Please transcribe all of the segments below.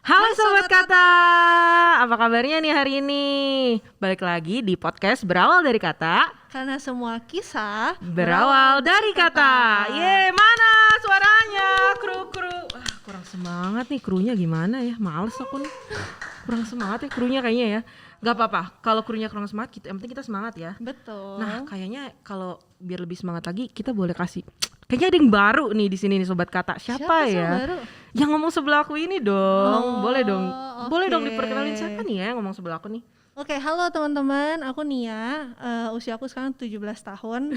Halo Sobat Kata, apa kabarnya nih hari ini? Balik lagi di podcast Berawal Dari Kata, karena semua kisah berawal dari kata. Ye, mana suaranya? Kru. Kurang semangat nih krunya, gimana ya? Males aku nih. Kurang semangat ya krunya kayaknya ya. Gak apa-apa, kalau krunya kurang semangat, yang penting kita semangat ya. Betul. Nah, kayaknya kalau biar lebih semangat lagi, kita boleh kasih. Kayaknya ada yang baru nih di sini nih Sobat Kata. Siapa ya? Baru? Yang ngomong sebelah aku ini dong. Boleh dong. Okay. Boleh dong diperkenalin siapa nih ya yang ngomong sebelah aku nih? Oke, halo teman-teman. Aku Nia. Usia aku sekarang 17 tahun.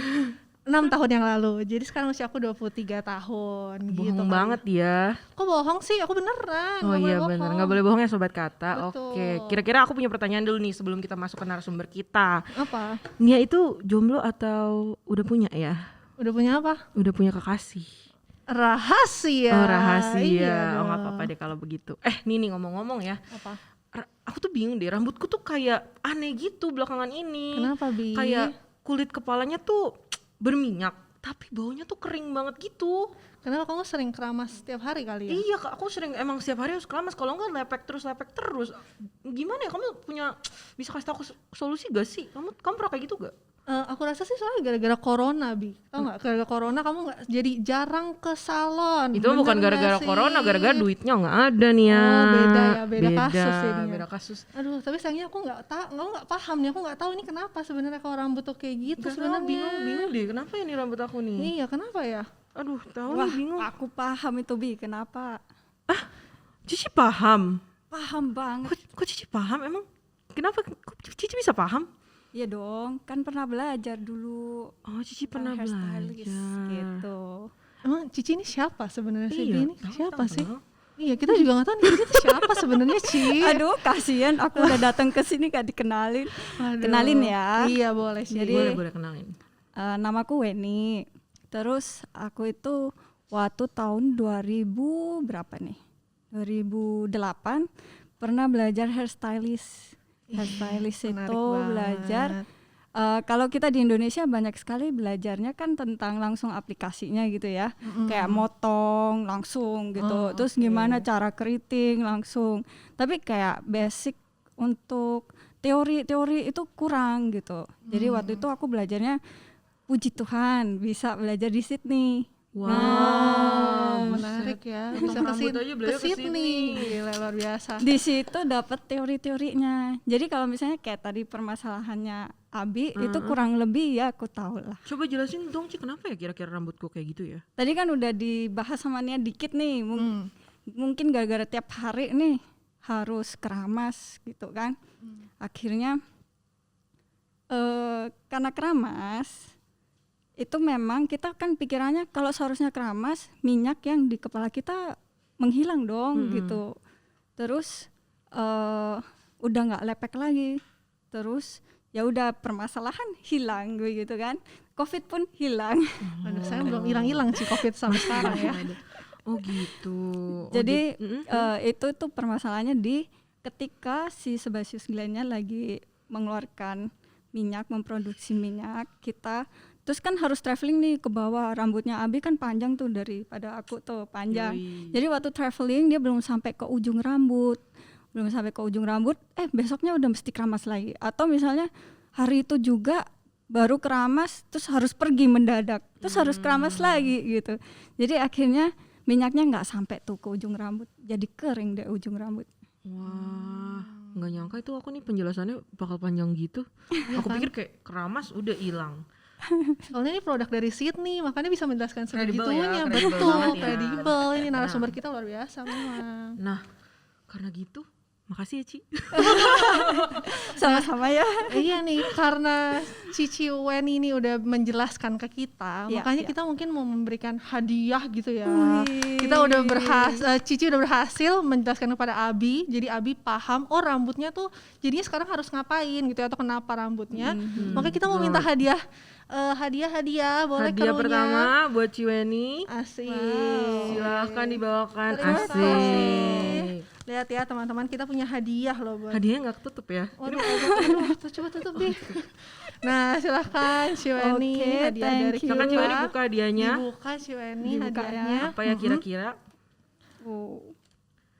6 tahun yang lalu. Jadi sekarang usia aku 23 tahun. Bohong gitu banget ya. Kok bohong sih? Aku beneran. Oh iya bener, gak boleh bohong ya Sobat Kata. Betul. Oke, kira-kira aku punya pertanyaan dulu nih sebelum kita masuk ke narasumber kita. Apa? Nia itu jomblo atau udah punya ya? Udah punya apa? Udah punya kekasih. Rahasia. Oh rahasia. Iya Oh gak apa-apa deh kalau begitu. Nih ngomong-ngomong ya. Apa? Aku tuh bingung deh, rambutku tuh kayak aneh gitu belakangan ini. Kenapa, Bi? Kayak kulit kepalanya tuh berminyak, tapi baunya tuh kering banget gitu. Kenapa kamu sering keramas setiap hari kali ya? Iya Kak, aku sering emang setiap hari harus keramas. Kalau enggak lepek terus. Gimana ya, kamu bisa kasih tahu aku solusi gak sih? Kamu pernah kayak gitu gak? Aku rasa sih soalnya gara-gara corona, Bi. Tau gak? Gara-gara corona kamu gak jadi jarang ke salon. Itu bukan gara-gara corona, gara-gara duitnya gak ada nih ya. Oh beda ya, beda kasus jadinya. Beda kasus. Aduh, tapi sayangnya aku gak paham nih, aku gak tahu ini kenapa sebenarnya kalau rambut tuh kayak gitu sebenarnya. Bingung deh, kenapa ya nih rambut aku nih? Iya, kenapa ya? Aduh, tahu Wah, nih bingung. aku paham itu Bi, kenapa? Cici paham? Paham banget. Kok Cici paham? Emang kenapa kok Cici bisa paham? Iya dong, kan pernah belajar dulu. Oh, Cici pernah hairstylist belajar gitu. Emang Cici ini siapa sebenarnya sih? Iya, Ini siapa sih? tahu. Iya, kita juga nggak tahu nih Cici itu siapa sebenarnya, Ci. Aduh, kasihan aku udah datang ke sini gak dikenalin. Aduh. Kenalin ya. Iya, boleh sih. Jadi- Boleh kenalin. Namaku Weni. Terus aku itu waktu tahun 2000 berapa nih? 2008 pernah belajar hairstylist. Hairstylist menarik itu banget. belajar. Kalau kita di Indonesia banyak sekali belajarnya kan tentang langsung aplikasinya gitu ya, kayak motong langsung gitu, terus gimana cara keriting langsung. Tapi kayak basic untuk teori itu kurang gitu. Jadi waktu itu aku belajarnya, puji Tuhan bisa belajar di Sydney. Wow, menarik ya. Bisa rambut aja ke belajar ke Sydney. Gila, luar biasa. Di situ dapat teori-teorinya. Jadi kalau misalnya kayak tadi permasalahannya Abi itu kurang lebih ya aku tahu lah. Coba jelasin dong Ci, kenapa ya kira-kira rambutku kayak gitu ya? Tadi kan udah dibahas sama Nia dikit nih. Mungkin gara-gara tiap hari nih harus keramas gitu kan. Akhirnya karena keramas itu memang kita kan pikirannya kalau seharusnya keramas, minyak yang di kepala kita menghilang dong gitu. Terus udah nggak lepek lagi. Terus ya udah permasalahan hilang gitu kan. Covid pun hilang. Aduh, saya belum hilang-hilang sih Covid sampai sekarang ya. Oh gitu. Jadi itu tuh permasalahannya di ketika si Sebaceous gland-nya lagi mengeluarkan minyak, memproduksi minyak, kita terus kan harus traveling nih ke bawah. Rambutnya Abi kan panjang tuh daripada aku tuh panjang. Yoi. Jadi waktu traveling dia belum sampai ke ujung rambut. Besoknya udah mesti keramas lagi. Atau misalnya hari itu juga baru keramas terus harus pergi mendadak. Terus harus keramas lagi gitu. Jadi akhirnya minyaknya nggak sampai tuh ke ujung rambut. Jadi kering deh ujung rambut. Wah, nggak nyangka itu aku nih penjelasannya bakal panjang gitu. Aku pikir kayak keramas udah hilang. Soalnya ini produk dari Sydney, makanya bisa menjelaskan Kredibel ya, sebegitunya. kredibel Betul, banget ya. kredibel. Ini narasumber kita luar biasa memang. Nah, karena gitu, makasih ya Ci. Sama-sama ya. Iya nih, karena Cici Weni ini udah menjelaskan ke kita, Iya, makanya iya. kita mungkin mau memberikan hadiah gitu ya. Wih. Kita udah Cici udah berhasil menjelaskan kepada Abi, jadi Abi paham, oh rambutnya tuh jadinya sekarang harus ngapain gitu ya, atau kenapa rambutnya. Makanya kita mau minta hadiah, boleh Hadiah kerunya. pertama buat Ciweni. Asik. Silakan dibawakan. Terima Asik. kasih. Lihat ya teman-teman, kita punya hadiah loh buat. Hadiahnya nggak ketutup ya? Waduh, coba tutup deh. Nah, silahkan Ciweni, Oke, hadiah thank dari you. Silakan kita. Ciweni buka hadiahnya. Dibuka Ciweni Dibuka ya. hadiahnya. Apa ya kira-kira? Oh.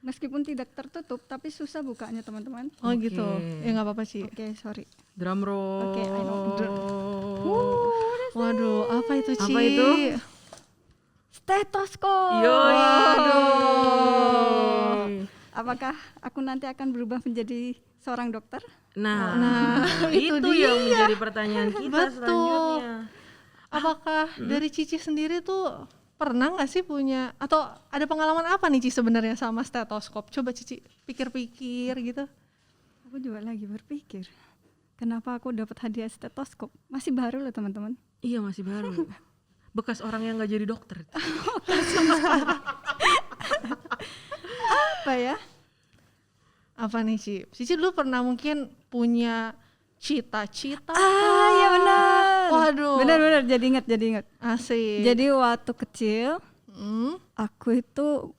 Meskipun tidak tertutup tapi susah bukanya teman-teman. Oh Oke. gitu. Ya nggak apa-apa Ci. Oke, sorry. Drum roll. Oke, I know. Waduh, apa itu Ci? Apa itu? Stetoskop. Yoi. Apakah aku nanti akan berubah menjadi seorang dokter? Nah, itu yang menjadi pertanyaan kita Betul. selanjutnya. Apakah dari Cici sendiri tuh pernah nggak sih punya atau ada pengalaman apa nih Ci sebenarnya sama stetoskop? Coba Cici pikir-pikir gitu. Aku juga lagi berpikir, kenapa aku dapat hadiah stetoskop? Masih baru loh teman-teman. Iya, masih baru. Bekas orang yang nggak jadi dokter. Apa ya? Apa nih Ci? Cici dulu pernah mungkin punya cita-cita. Iya benar. Waduh. Benar-benar jadi ingat. Asik. Jadi waktu kecil, aku itu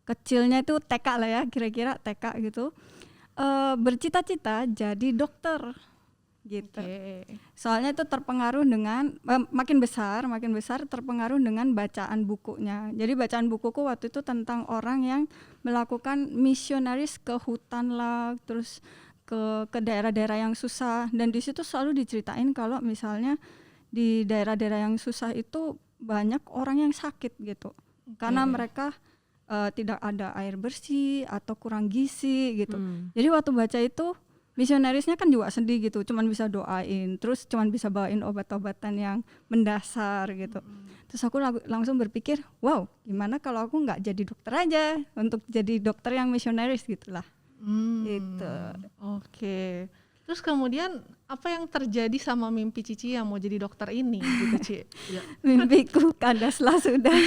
kecilnya itu TK lah ya, kira-kira TK gitu. Bercita-cita jadi dokter gitu. Oke. Soalnya itu terpengaruh dengan makin besar terpengaruh dengan bacaan bukunya. Jadi bacaan bukuku waktu itu tentang orang yang melakukan misionaris ke hutan lah, terus ke daerah-daerah yang susah, dan di situ selalu diceritain kalau misalnya di daerah-daerah yang susah itu banyak orang yang sakit gitu. Karena mereka tidak ada air bersih atau kurang gizi gitu. Jadi waktu baca itu misionarisnya kan juga sedih gitu, cuman bisa doain, terus cuman bisa bawain obat-obatan yang mendasar gitu. Terus aku langsung berpikir, wow, gimana kalau aku nggak jadi dokter aja, untuk jadi dokter yang misionaris gitulah. Gitu. Oke. Terus kemudian apa yang terjadi sama mimpi Cici yang mau jadi dokter ini gitu Ci? Mimpiku kandaslah sudah.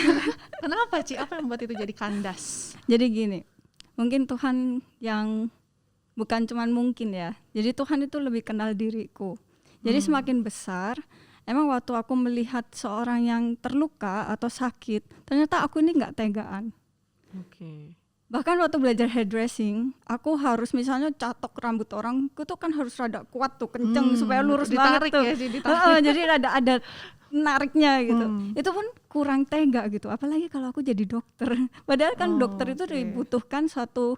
Kenapa Ci? Apa yang membuat itu jadi kandas? Jadi gini, mungkin Tuhan yang bukan cuman mungkin ya. Jadi Tuhan itu lebih kenal diriku. Jadi semakin besar, emang waktu aku melihat seorang yang terluka atau sakit, ternyata aku ini nggak tegaan. Oke. Bahkan waktu belajar hairdressing, aku harus misalnya catok rambut orang, aku tuh kan harus rada kuat tuh, kenceng supaya lurus ditarik banget tuh. ya sih, ditarik. Jadi ada nariknya gitu. Itu pun kurang tega gitu. Apalagi kalau aku jadi dokter. Padahal kan dokter itu dibutuhkan suatu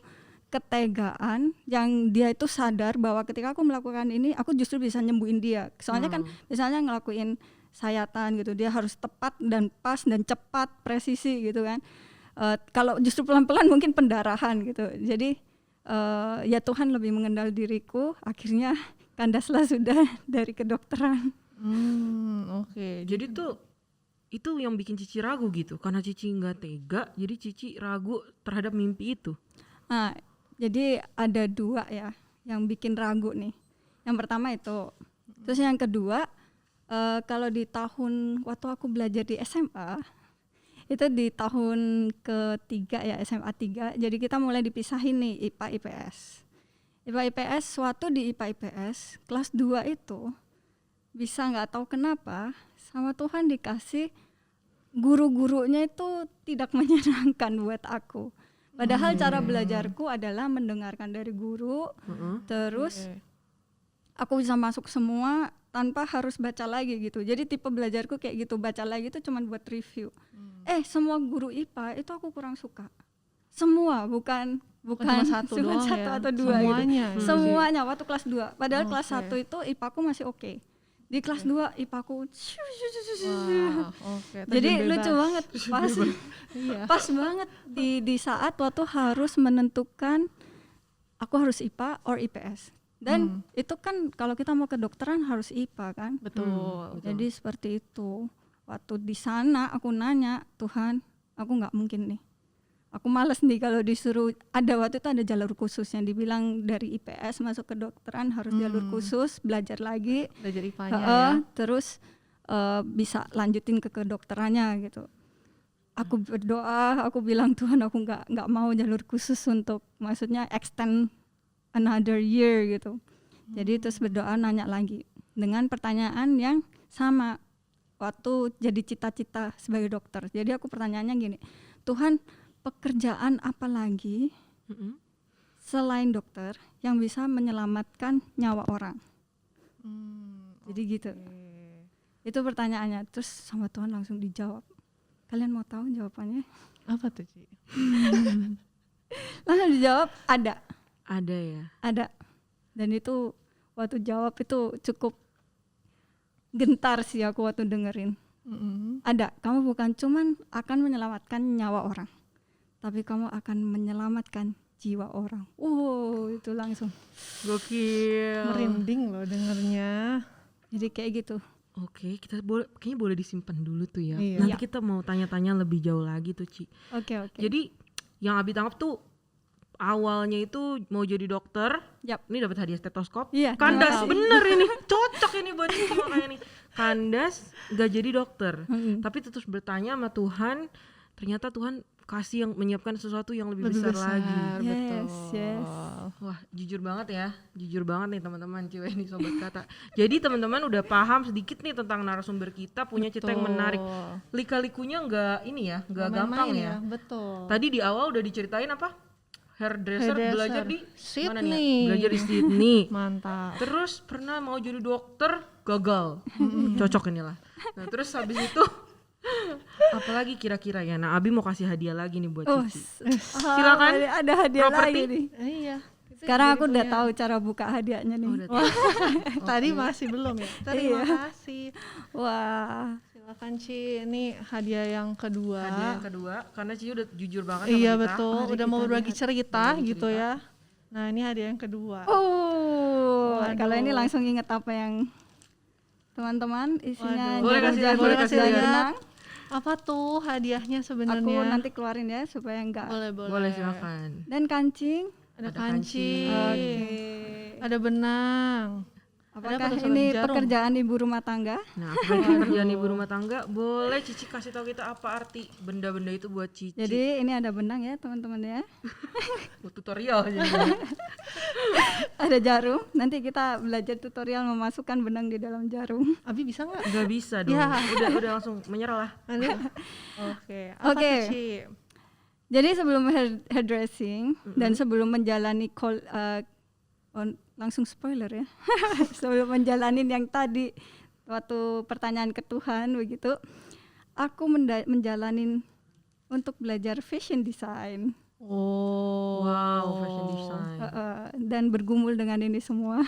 ketegaan yang dia itu sadar bahwa ketika aku melakukan ini, aku justru bisa nyembuhin dia. Soalnya kan misalnya ngelakuin sayatan gitu, dia harus tepat dan pas dan cepat, presisi gitu kan. Kalau justru pelan-pelan mungkin pendarahan gitu. Jadi ya Tuhan lebih mengenal diriku, akhirnya kandaslah sudah dari kedokteran. Oke. Jadi tuh itu yang bikin Cici ragu gitu, karena Cici nggak tega, jadi Cici ragu terhadap mimpi itu. Nah, jadi ada dua ya yang bikin ragu nih. Yang pertama itu, terus yang kedua kalau di tahun waktu aku belajar di SMA, itu di tahun ketiga ya, SMA 3, jadi kita mulai dipisahin nih IPA IPS. IPA IPS, suatu di IPA IPS kelas 2 itu bisa nggak tahu kenapa sama Tuhan dikasih guru-gurunya itu tidak menyenangkan buat aku. Padahal cara belajarku adalah mendengarkan dari guru, terus aku bisa masuk semua tanpa harus baca lagi gitu. Jadi tipe belajarku kayak gitu, baca lagi itu cuma buat review. Semua guru IPA itu aku kurang suka. Semua, bukan cuma satu doang satu ya? atau dua Semuanya gitu. Semuanya waktu kelas 2. Padahal kelas 1 itu IPA aku masih oke. Di kelas 2 IPA aku jadi lucu banget pas banget di saat waktu harus menentukan aku harus IPA or IPS. Dan itu kan kalau kita mau kedokteran harus IPA kan. Betul. Jadi seperti itu. Waktu di sana aku nanya, Tuhan, aku nggak mungkin nih. Aku malas nih kalau disuruh, waktu itu ada jalur khusus yang dibilang dari IPS masuk ke kedokteran harus jalur khusus, belajar lagi. Belajar IPA-nya ya. Terus bisa lanjutin ke kedokterannya gitu. Aku berdoa, aku bilang Tuhan aku nggak mau jalur khusus untuk maksudnya extend another year gitu. Jadi terus berdoa nanya lagi dengan pertanyaan yang sama waktu jadi cita-cita sebagai dokter. Jadi aku pertanyaannya gini, Tuhan, pekerjaan apa lagi selain dokter yang bisa menyelamatkan nyawa orang? Jadi gitu. Itu pertanyaannya. Terus sama Tuhan langsung dijawab. Kalian mau tahu jawabannya? Apa tuh Ci? Langsung dijawab ada. Ada ya. Ada. Dan itu waktu jawab itu cukup gentar sih aku waktu dengerin. Ada, kamu bukan cuman akan menyelamatkan nyawa orang, tapi kamu akan menyelamatkan jiwa orang. Itu langsung Gokil. Merinding loh dengernya. jadi kayak gitu. Oke, kayaknya boleh disimpan dulu tuh ya. Iya. Nanti kita mau tanya-tanya lebih jauh lagi tuh, Ci. Oke. Jadi yang Abi tangkap tuh awalnya itu mau jadi dokter. Yap. Ini dapat hadiah stetoskop. Iya, Kandas terima kasih. bener ini. Cocok ini buat Cici makanya nih. Kandas gak jadi dokter. Tapi terus bertanya sama Tuhan, ternyata Tuhan kasih yang menyiapkan sesuatu yang lebih besar lagi. Betul. Yes. Wah, jujur banget nih teman-teman, cewek ini sobat kata. Jadi teman-teman udah paham sedikit nih tentang narasumber kita, punya cerita yang menarik. Lika-likunya nggak gampang ya. Betul. Tadi di awal udah diceritain apa? Hairdresser belajar di mana nih? Sydney. Belajar di Sydney. Mantap. Terus pernah mau jadi dokter, gagal. Cocok inilah. Nah, terus habis itu apalagi kira-kira ya. Nah, Abi mau kasih hadiah lagi nih buat Cici. Silakan. Ada hadiah Properti. lagi nih. Iya. Sekarang aku udah tahu cara buka hadiahnya nih. Udah tahu. Tadi masih belum ya. Terima kasih. Wah. Silakan Ci, ini hadiah yang kedua. Hadiah yang kedua, karena Cici udah jujur banget sama Iya kita. betul, Mari udah mau kita berbagi lihat. cerita gitu ya. Nah ini hadiah yang kedua. Kalau ini langsung inget apa yang teman-teman isinya Waduh. Boleh kasih lihat, boleh kasih jarum lihat. benang. Apa tuh hadiahnya Aku sebenarnya? nanti keluarin ya supaya enggak. Boleh silakan. Dan kancing. Ada Ada kancing, Oke. ada benang. Apakah apa tuh, ini jarum? pekerjaan ibu rumah tangga? Nah, apakah ini pekerjaan ibu rumah tangga? Boleh Cici kasih tahu kita apa arti benda-benda itu buat Cici. Jadi ini ada benang ya teman-teman ya. Tutorial aja. Ada jarum. Nanti kita belajar tutorial memasukkan benang di dalam jarum. Abi bisa nggak? Nggak bisa dong. Ya. Udah langsung menyerah lah. Aduh. Oke. Apa Oke. tuh, Ci? Jadi sebelum hairdressing dan sebelum menjalani langsung spoiler ya. Sebelum menjalanin yang tadi waktu pertanyaan ke Tuhan begitu, aku menjalanin untuk belajar fashion design. Wow, fashion design. Dan bergumul dengan ini semua.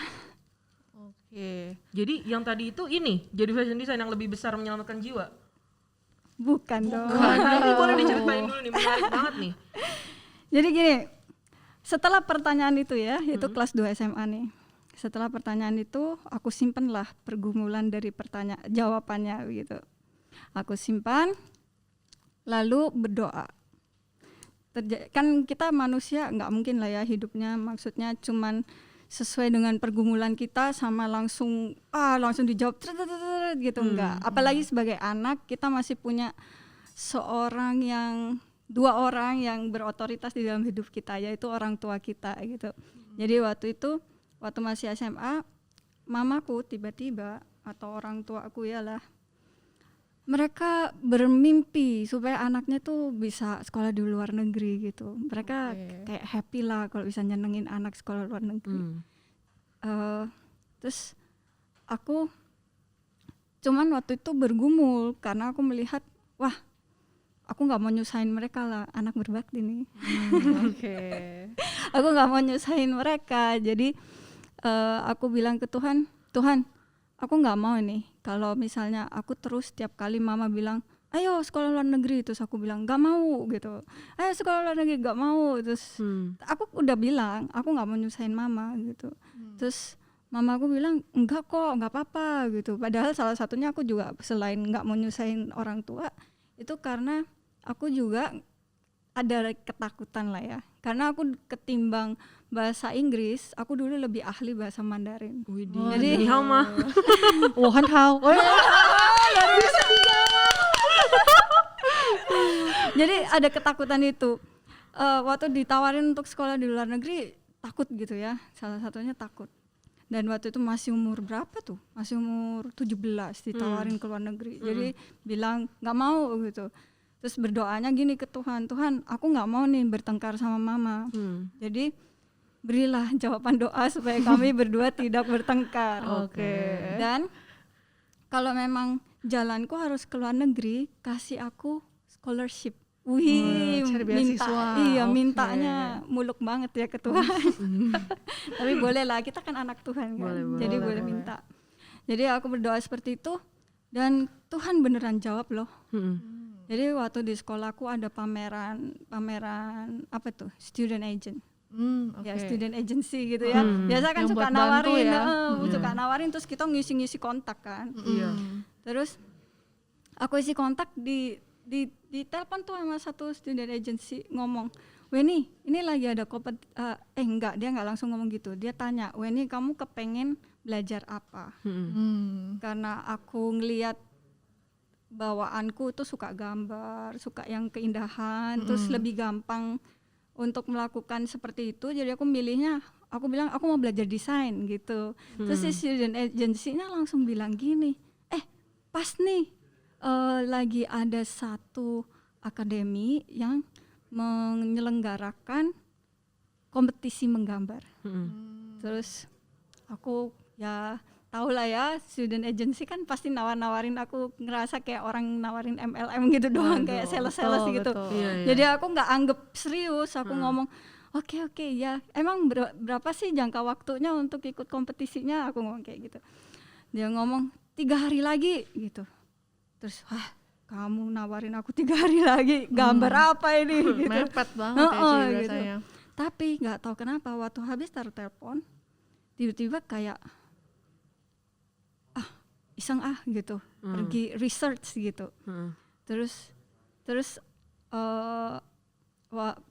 Oke. Jadi yang tadi itu ini jadi fashion design yang lebih besar menyelamatkan jiwa. Bukan dong. Ini boleh diceritain dulu nih, menarik banget nih. Jadi gini, setelah pertanyaan itu ya, itu kelas 2 SMA nih. Setelah pertanyaan itu, aku simpenlah pergumulan dari jawabannya gitu. Aku simpan, lalu berdoa. Kan kita manusia nggak mungkin lah ya hidupnya, maksudnya cuman sesuai dengan pergumulan kita sama langsung dijawab gitu enggak. Apalagi sebagai anak kita masih punya dua orang yang berotoritas di dalam hidup kita, yaitu orang tua kita gitu. Jadi waktu masih SMA, mamaku tiba-tiba atau orang tua aku ialah mereka bermimpi supaya anaknya tuh bisa sekolah di luar negeri gitu. Mereka kayak happy lah kalau bisa nyenengin anak sekolah luar negeri. Terus aku cuman waktu itu bergumul karena aku melihat, wah aku nggak mau nyusahin mereka lah, anak berbakti nih. Oke. Aku nggak mau nyusahin mereka, jadi aku bilang ke Tuhan, aku nggak mau nih kalau misalnya aku terus setiap kali mama bilang ayo sekolah luar negeri, terus aku bilang nggak mau gitu, ayo sekolah luar negeri nggak mau, terus aku udah bilang aku nggak mau nyusahin mama gitu. Terus mama aku bilang enggak kok, nggak apa-apa gitu. Padahal salah satunya aku juga selain nggak mau nyusahin orang tua itu karena aku juga ada ketakutan lah ya, karena aku ketimbang bahasa Inggris, aku dulu lebih ahli bahasa Mandarin. Jadi ni hao mah. Wuhan Hao. Jadi ada ketakutan itu. Waktu ditawarin untuk sekolah di luar negeri takut gitu ya, salah satunya takut. Dan waktu itu masih umur berapa tuh? Masih umur 17 ditawarin ke luar negeri. Jadi bilang nggak mau gitu. Terus berdoanya gini ke Tuhan, Tuhan aku nggak mau nih bertengkar sama mama. Jadi berilah jawaban doa supaya kami berdua tidak bertengkar. Oke. Dan kalau memang jalanku harus ke luar negeri, kasih aku scholarship wih, cari minta, beasiswa, iya oke. mintanya muluk banget ya ke Tuhan. Tapi boleh lah, kita kan anak Tuhan kan, jadi boleh minta. Jadi aku berdoa seperti itu dan Tuhan beneran jawab loh. Jadi waktu di sekolahku ada pameran apa tuh, student agent. Ya student agency gitu ya. Biasa kan Yang suka buat bantu nawarin, ya. suka nawarin terus kita ngisi-ngisi kontak kan. Iya. Terus aku isi kontak di telepon tuh sama satu student agency ngomong, Weni ini lagi ada enggak, dia nggak langsung ngomong gitu. Dia tanya, Weni kamu kepengen belajar apa? Karena aku ngelihat bawaanku tuh suka gambar, suka yang keindahan, terus lebih gampang untuk melakukan seperti itu. Jadi aku milihnya, aku bilang aku mau belajar desain gitu. Terus si student agency-nya langsung bilang gini, pas nih lagi ada satu akademi yang menyelenggarakan kompetisi menggambar. Terus aku ya tahu lah ya, student agency kan pasti nawarin aku, ngerasa kayak orang nawarin MLM gitu doang, kayak sales gitu. Iya. Jadi aku nggak anggap serius, aku ngomong oke ya, emang berapa sih jangka waktunya untuk ikut kompetisinya, aku ngomong kayak gitu. Dia ngomong 3 hari lagi gitu. Terus kamu nawarin aku 3 hari lagi, gambar apa ini gitu. Mepet banget ya Ci gitu. biasanya. Tapi nggak tahu kenapa waktu habis taruh telepon tiba-tiba kayak iseng gitu, pergi research gitu. Terus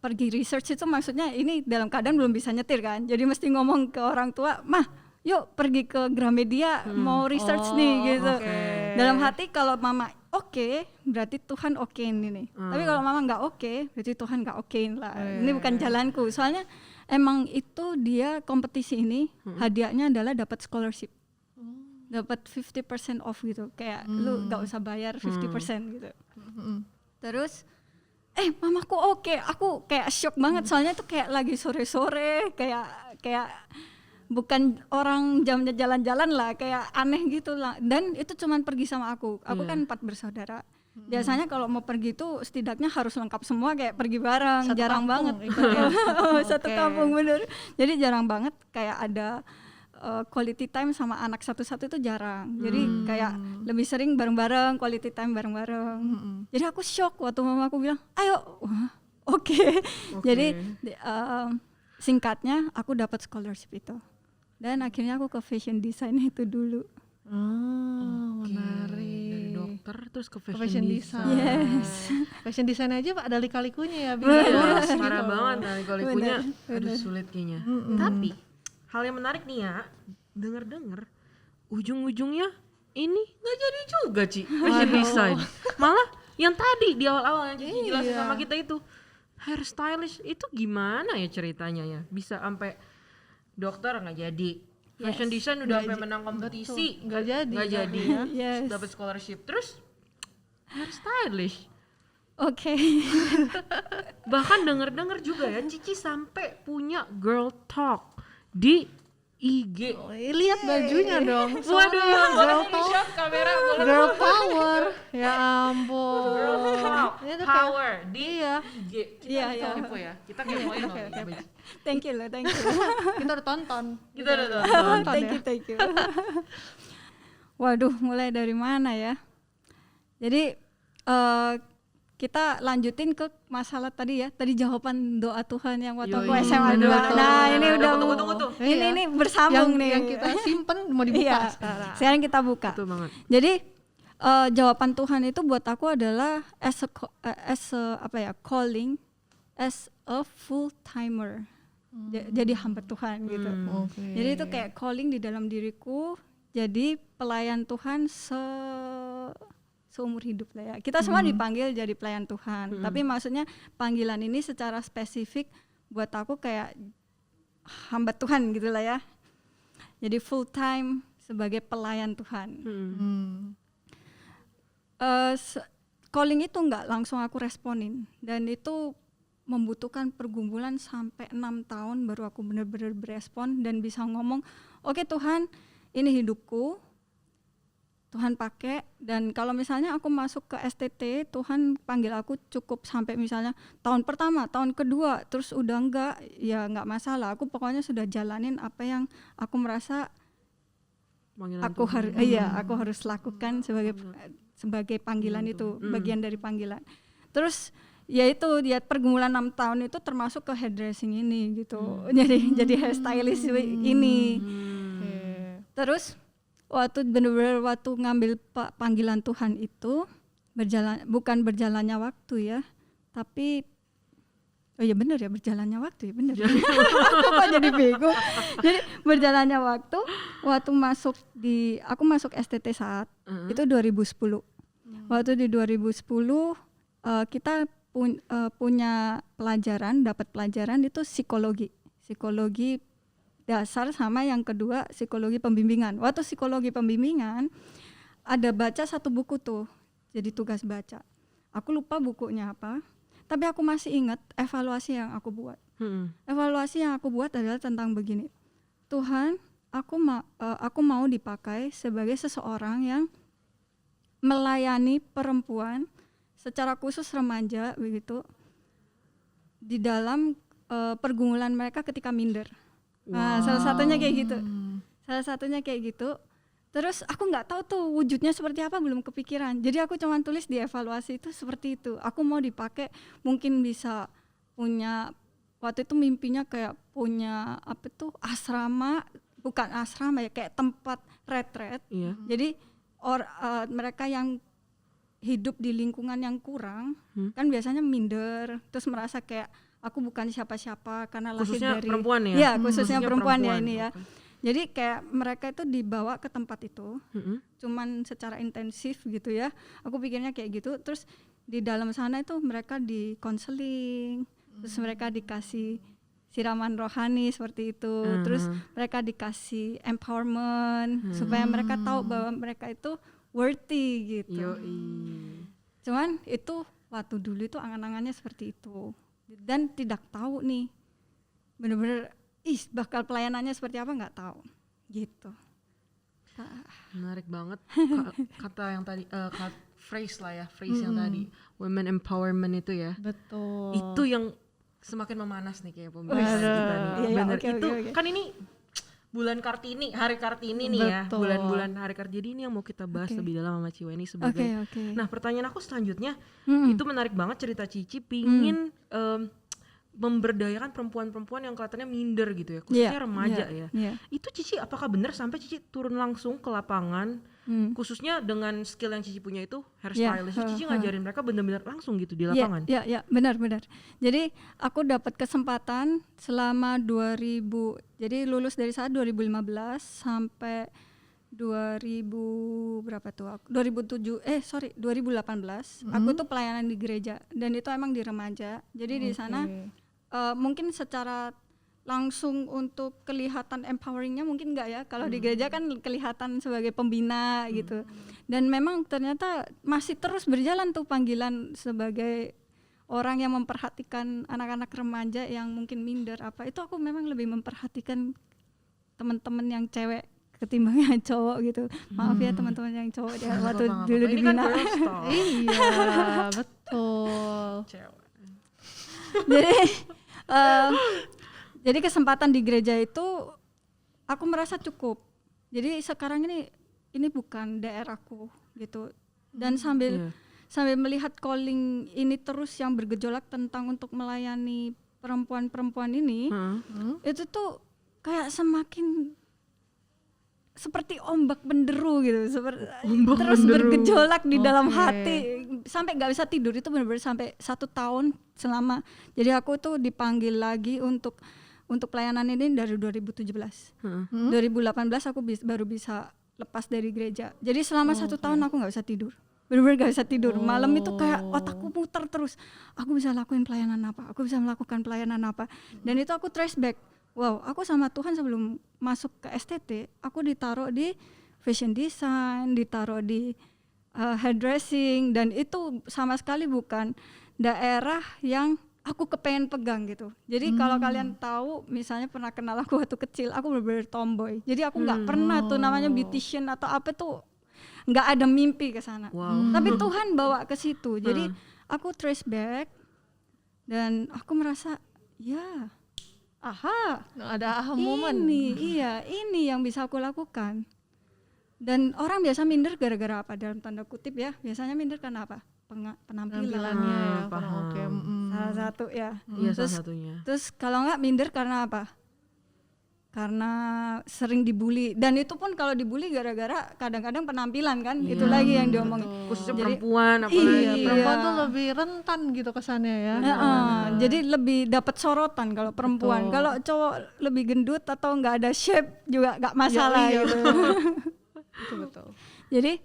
pergi research itu maksudnya ini dalam keadaan belum bisa nyetir kan, jadi mesti ngomong ke orang tua, mah yuk pergi ke Gramedia mau research nih gitu. Dalam hati kalau mama oke, berarti Tuhan okein ini. Tapi kalau mama nggak oke, berarti Tuhan nggak okein lah. Ini bukan jalanku. Soalnya emang itu dia kompetisi ini hadiahnya adalah dapat scholarship, dapat 50% off gitu. Kayak lu nggak usah bayar 50% gitu. Terus mamaku oke, aku kayak shock banget soalnya itu kayak lagi sore-sore, kayak bukan orang jamnya jalan-jalan lah, kayak aneh gitu lah. Dan itu cuman pergi sama aku kan 4 bersaudara. Biasanya kalau mau pergi tuh setidaknya harus lengkap semua, kayak pergi bareng, Satu jarang kampung banget. ikut ya. Satu kampung bener. Jadi jarang banget kayak ada quality time sama anak satu-satu itu jarang. Jadi kayak lebih sering bareng-bareng, quality time bareng-bareng. Jadi aku shock waktu mama aku bilang, ayo, oke. Jadi singkatnya aku dapat scholarship itu. Dan akhirnya aku ke fashion design itu dulu. Menarik. Dari dokter terus ke Fashion fashion design. design. Yes. Fashion design aja Pak ada lika-likunya ya. Wah, parah banget dari kolikunya. Bener. Aduh sulit kayaknya. Tapi hal yang menarik nih ya, denger ujung-ujungnya ini nggak jadi juga Ci, fashion design. Malah yang tadi di awal-awal yang Cici jelasin sama kita itu hairstylist itu gimana ya ceritanya ya, bisa sampai dokter nggak jadi, fashion design udah sampai menang kompetisi Nggak jadi. Yes. dapat scholarship, terus hairstylist. Oke. Bahkan denger juga ya Cici sampai punya girl talk di IG. Lihat bajunya dong. Waduh, girl ini power. shot kamera boleh. Girl power. Ya ampun. Girl talk, Ini tuh power di Iya. IG. Iya. Kepo ya. Kita kepoin loh. Thank you. Kita udah tonton. Kita udah tonton. Thank you. Waduh, mulai dari mana ya? Jadi kita lanjutin ke masalah tadi ya. Tadi jawaban doa Tuhan yang waktu aku SMA 2. Nah, ini udah tunggu tuh. Ini bersambung nih. Yang kita simpen mau dibuka Iya. sekarang. Sekarang kita buka. Betul banget. Jadi jawaban Tuhan itu buat aku adalah calling as a full timer. Jadi hamba Tuhan gitu. Oke. Jadi itu kayak calling di dalam diriku, jadi pelayan Tuhan seumur hidup lah ya. Kita semua dipanggil jadi pelayan Tuhan, tapi maksudnya panggilan ini secara spesifik buat aku kayak hamba Tuhan gitu lah ya. Jadi full time sebagai pelayan Tuhan. Calling itu nggak langsung aku responin, dan itu membutuhkan pergumulan sampai 6 tahun baru aku benar-benar berespon dan bisa ngomong, oke Tuhan, ini hidupku, Tuhan pakai. Dan kalau misalnya aku masuk ke STT, Tuhan panggil aku cukup sampai misalnya tahun pertama, tahun kedua, terus udah enggak, ya enggak masalah. Aku pokoknya sudah jalanin apa yang aku merasa Panggilan aku Tuhan. aku harus lakukan sebagai panggilan itu, bagian dari panggilan. Terus ya itu dia pergumulan 6 tahun itu termasuk ke hairdressing ini gitu. Jadi hairstylist ini. Terus waktu benar-benar waktu ngambil panggilan Tuhan itu bukan berjalannya waktu ya, tapi oh ya benar ya, berjalannya waktu ya, benar. Aku kok jadi bego. Jadi berjalannya waktu aku masuk STT saat itu 2010. Waktu di 2010 kita punya dapat pelajaran itu psikologi dasar, sama yang kedua psikologi pembimbingan. Waktu psikologi pembimbingan ada baca satu buku tuh, jadi tugas baca. Aku lupa bukunya apa, tapi aku masih ingat evaluasi yang aku buat. Evaluasi yang aku buat adalah tentang begini, Tuhan, aku mau dipakai sebagai seseorang yang melayani perempuan, secara khusus remaja begitu, di dalam pergumulan mereka ketika minder. Nah, salah satunya kayak gitu. Terus aku nggak tahu tuh wujudnya seperti apa, belum kepikiran. Jadi aku cuma tulis di evaluasi itu seperti itu. Aku mau dipakai, mungkin bisa punya, waktu itu mimpinya kayak punya apa tuh, asrama, bukan asrama ya, kayak tempat retret. Jadi mereka yang hidup di lingkungan yang kurang kan biasanya minder, terus merasa kayak aku bukan siapa-siapa karena khususnya lahir dari perempuan ya? Iya, khususnya perempuan ya ini ya. Okay. Jadi kayak mereka itu dibawa ke tempat itu, cuman secara intensif gitu ya. Aku pikirnya kayak gitu. Terus di dalam sana itu mereka di konseling, terus mereka dikasih siraman rohani seperti itu. Terus mereka dikasih empowerment supaya mereka tahu bahwa mereka itu worthy gitu. Cuman itu waktu dulu itu angan-angannya seperti itu, dan tidak tahu nih bener-bener bakal pelayanannya seperti apa, nggak tahu gitu. Menarik banget kata yang tadi, phrase yang tadi, women empowerment itu ya. Betul. Itu yang semakin memanas nih kayak pembahasan kita nih. Bener, itu kan ini bulan Kartini, hari Kartini nih ya, bulan-bulan hari Kartini. Jadi ini yang mau kita bahas lebih dalam sama Ciweni sebagai. Nah, pertanyaan aku selanjutnya, itu menarik banget cerita Cici, pingin memberdayakan perempuan-perempuan yang kelihatannya minder gitu ya, khususnya remaja ya. Itu Cici apakah benar sampai Cici turun langsung ke lapangan, khususnya dengan skill yang Cici punya itu hairstylist, Cici ngajarin mereka benar-benar langsung gitu di lapangan? Ya, benar. Jadi aku dapat kesempatan selama 2000, jadi lulus dari saat 2015 sampai 2018 aku tuh pelayanan di gereja, dan itu emang di remaja. Jadi di sana mungkin secara langsung untuk kelihatan empoweringnya mungkin enggak ya, kalau di gereja kan kelihatan sebagai pembina gitu. Dan memang ternyata masih terus berjalan tuh panggilan sebagai orang yang memperhatikan anak-anak remaja yang mungkin minder apa, itu aku memang lebih memperhatikan teman-teman yang cewek ketimbang yang cowok gitu. Maaf ya teman-teman yang cowok ya, waktu dulu dibina. Iya, betul. Jadi kesempatan di gereja itu aku merasa cukup. Jadi sekarang ini bukan daerahku gitu. Dan sambil melihat calling ini terus yang bergejolak tentang untuk melayani perempuan-perempuan ini, itu tuh kayak semakin seperti ombak menderu gitu, terus bergejolak di dalam hati sampai nggak bisa tidur. Itu benar-benar sampai 1 tahun selama. Jadi aku tuh dipanggil lagi untuk pelayanan ini dari 2017. 2018 aku baru bisa lepas dari gereja. Jadi selama 1 tahun aku nggak bisa tidur. Benar-benar gak bisa tidur. Malam itu kayak otakku muter terus. Aku bisa lakuin pelayanan apa? Aku bisa melakukan pelayanan apa? Dan itu aku trace back. Wow, aku sama Tuhan sebelum masuk ke STT, aku ditaruh di fashion design, ditaruh di hairdressing, dan itu sama sekali bukan daerah yang aku kepengen pegang gitu. Jadi kalau kalian tahu, misalnya pernah kenal aku waktu kecil, aku bener-bener tomboy. Jadi aku nggak pernah tuh namanya beautician atau apa tuh. nggak ada mimpi ke sana. Wow. Tapi Tuhan bawa ke situ. Jadi aku trace back dan aku merasa ya, Ada moment. ini yang bisa aku lakukan. Dan orang biasa minder gara-gara apa, dalam tanda kutip ya, biasanya minder karena apa? Penampilannya. Penampilannya ya, kurang paham. oke. Salah satu ya. Iya, salah satunya. Terus kalau nggak minder karena apa? Karena sering dibully, dan itu pun kalau dibully gara-gara kadang-kadang penampilan kan, itu lagi yang diomongin. Khususnya Jadi, perempuan apalagi. Iya, perempuan tuh lebih rentan gitu kesannya ya. Jadi lebih dapat sorotan kalau perempuan. Kalau cowok lebih gendut atau nggak ada shape juga nggak masalah iya. gitu. Betul. Jadi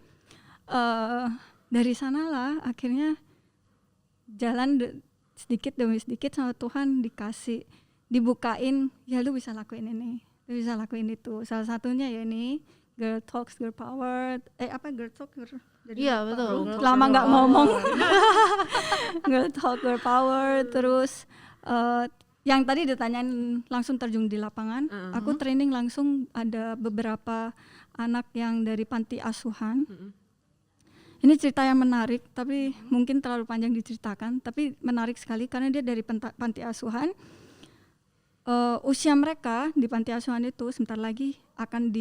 dari sanalah akhirnya jalan sedikit demi sedikit sama Tuhan dibukain, ya lu bisa lakuin ini, lu bisa lakuin itu. Salah satunya ya ini Girl Talks Girl Power. Girl Talk Iya, betul. lama nggak ngomong. Girl Talk Girl Power. Terus yang tadi ditanyain langsung terjun di lapangan, aku training langsung, ada beberapa anak yang dari panti asuhan. Ini cerita yang menarik, tapi mungkin terlalu panjang diceritakan, tapi menarik sekali karena dia dari panti asuhan. Usia mereka di panti asuhan itu sebentar lagi akan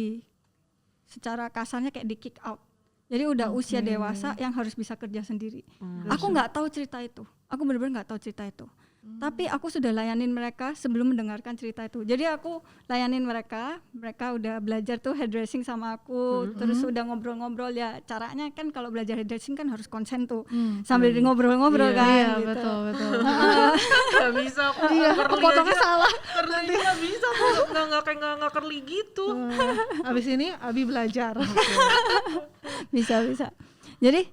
secara kasarnya kayak di kick out. Jadi udah usia dewasa yang harus bisa kerja sendiri. Aku nggak tahu cerita itu. Aku benar-benar nggak tahu cerita itu. Tapi aku sudah layanin mereka sebelum mendengarkan cerita itu. Jadi aku layanin mereka udah belajar tuh hairdressing sama aku, terus udah ngobrol-ngobrol ya. Caranya kan kalau belajar hairdressing kan harus konsen tuh, sambil ngobrol-ngobrol kan. Iya, gitu. betul. Gak bisa aku Potongnya salah. curly gak bisa aku nggak curly gitu. Abis ini Abi belajar. bisa. Jadi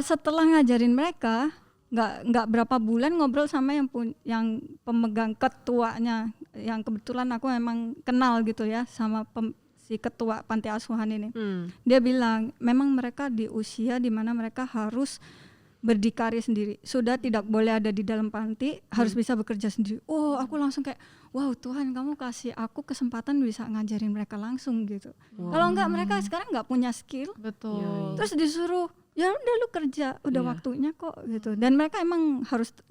setelah ngajarin mereka, nggak berapa bulan ngobrol sama yang pemegang ketuanya, yang kebetulan aku memang kenal gitu ya sama si ketua panti asuhan ini. Dia bilang memang mereka di usia di mana mereka harus berdikari sendiri, sudah tidak boleh ada di dalam panti, harus bisa bekerja sendiri. Oh, aku langsung kayak, wow Tuhan, kamu kasih aku kesempatan bisa ngajarin mereka langsung gitu. Kalau enggak, mereka sekarang nggak punya skill. Betul. Terus disuruh, ya udah lu kerja, udah waktunya kok gitu. Dan mereka emang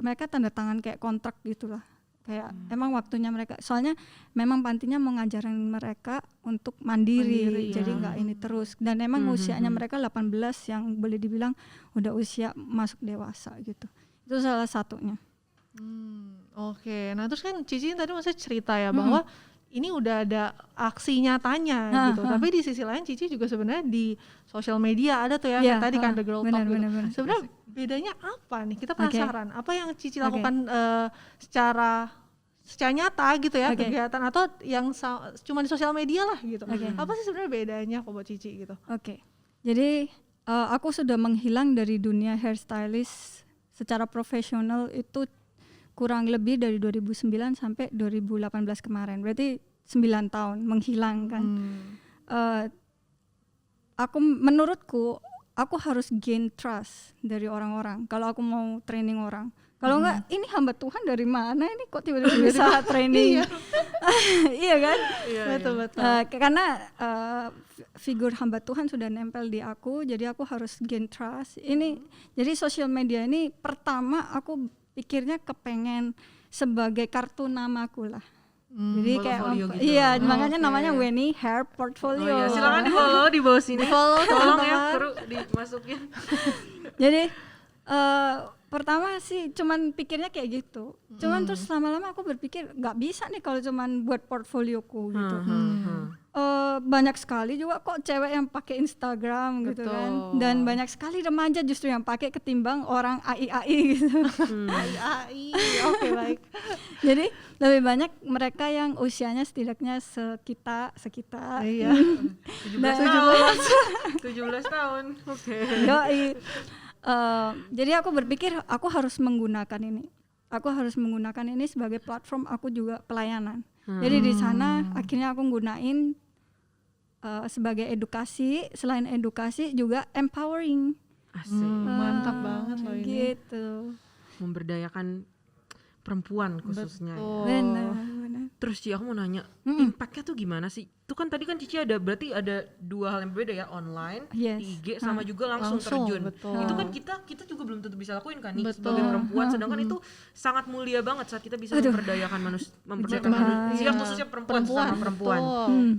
mereka tanda tangan kayak kontrak gitulah. Kayak emang waktunya mereka, soalnya memang pantinya mau ngajarin mereka untuk mandiri jadi nggak ini terus. Dan emang usianya mereka 18 yang boleh dibilang udah usia masuk dewasa gitu. Itu salah satunya. Oke. Nah terus kan Cici tadi maksudnya cerita ya bahwa ini udah ada aksi nyatanya gitu. Tapi di sisi lain Cici juga sebenarnya di sosial media ada tuh ya, kayak tadi kan The Girl Talk gitu. Benar. Sebenarnya bedanya apa nih? Kita penasaran. Apa yang Cici lakukan secara nyata gitu ya, kegiatan atau yang cuma di sosial media lah gitu. Apa sih sebenarnya bedanya kok buat Cici gitu? Jadi aku sudah menghilang dari dunia hairstylist secara profesional itu kurang lebih dari 2009 sampai 2018 kemarin. Berarti 9 tahun menghilang kan. Menurutku aku harus gain trust dari orang-orang kalau aku mau training orang. Kalau enggak, ini hamba Tuhan dari mana ini kok tiba-tiba bisa training? Iya kan? Betul. Karena figur hamba Tuhan sudah nempel di aku, jadi aku harus gain trust. Jadi sosial media ini pertama aku pikirnya kepengen sebagai kartu namaku lah. Jadi kayak gitu. iya, makanya namanya Weni Hair Portfolio. Silakan di follow di bawah sini. Tolong ya, kru dimasukin. Jadi pertama sih cuman pikirnya kayak gitu. Cuman terus lama-lama aku berpikir nggak bisa nih kalau cuman buat portfolioku gitu. Banyak sekali juga kok cewek yang pakai Instagram gitu kan. Dan banyak sekali remaja justru yang pakai ketimbang orang AI gitu. AI. Oke, baik. Jadi lebih banyak mereka yang usianya setidaknya sekitar. Iya. 17 tahun. Oke. Yoi. Jadi aku berpikir aku harus menggunakan ini. Aku harus menggunakan ini sebagai platform aku juga pelayanan. Jadi di sana akhirnya aku gunain sebagai edukasi, selain edukasi juga empowering. Asik. Mantap banget loh ini. Gitu. Memberdayakan perempuan khususnya. Betul. Benar. Terus Ci, aku mau nanya, impact-nya tuh gimana sih? Itu kan tadi kan Cici berarti ada dua hal yang berbeda ya, online, Yes. di IG sama juga langsung terjun. betul. Itu kan kita juga belum tentu bisa lakuin kan nih Betul. sebagai perempuan, sedangkan itu sangat mulia banget saat kita bisa memperdayakan memperdayakan manusia khususnya perempuan sama perempuan.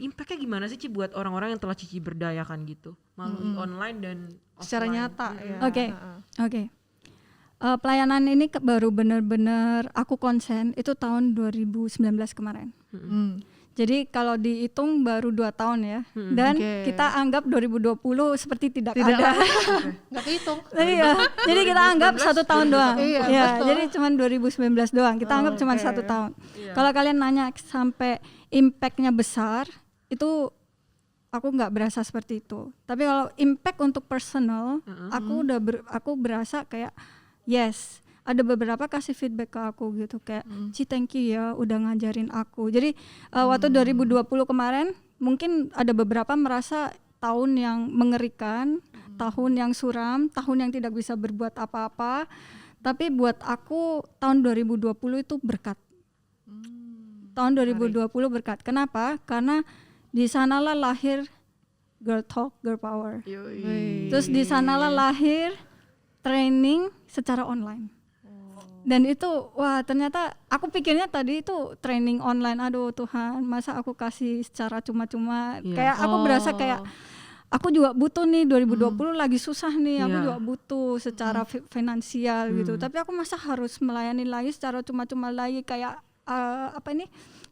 Impact-nya gimana sih Ci buat orang-orang yang telah Cici berdayakan gitu melalui online dan Secara offline? nyata ya. Oke. Pelayanan ini baru benar-benar aku konsen itu tahun 2019 kemarin. Jadi kalau dihitung baru 2 tahun ya. Dan kita anggap 2020 seperti tidak ada. Nggak kehitung. Iya. Jadi kita anggap 1 tahun doang. Iya, Ya, betul. jadi cuma 2019 doang. Kita anggap cuma 1 tahun. Kalau kalian nanya sampai impact-nya besar, itu aku nggak berasa seperti itu. Tapi kalau impact untuk personal, aku berasa kayak yes, ada beberapa kasih feedback ke aku gitu kayak Ci thank you ya udah ngajarin aku. Jadi waktu 2020 kemarin mungkin ada beberapa merasa tahun yang mengerikan, tahun yang suram, tahun yang tidak bisa berbuat apa-apa. Tapi buat aku tahun 2020 itu berkat. Tahun 2020 berkat. Kenapa? Karena di sanalah lahir Girl Talk, Girl Power. Terus di sanalah lahir training secara online. Dan itu wah ternyata aku pikirnya tadi itu training online, aduh Tuhan masa aku kasih secara cuma-cuma. Kayak aku berasa kayak aku juga butuh nih 2020 lagi susah nih, aku juga butuh secara finansial gitu. Tapi aku masa harus melayani lagi secara cuma-cuma lagi kayak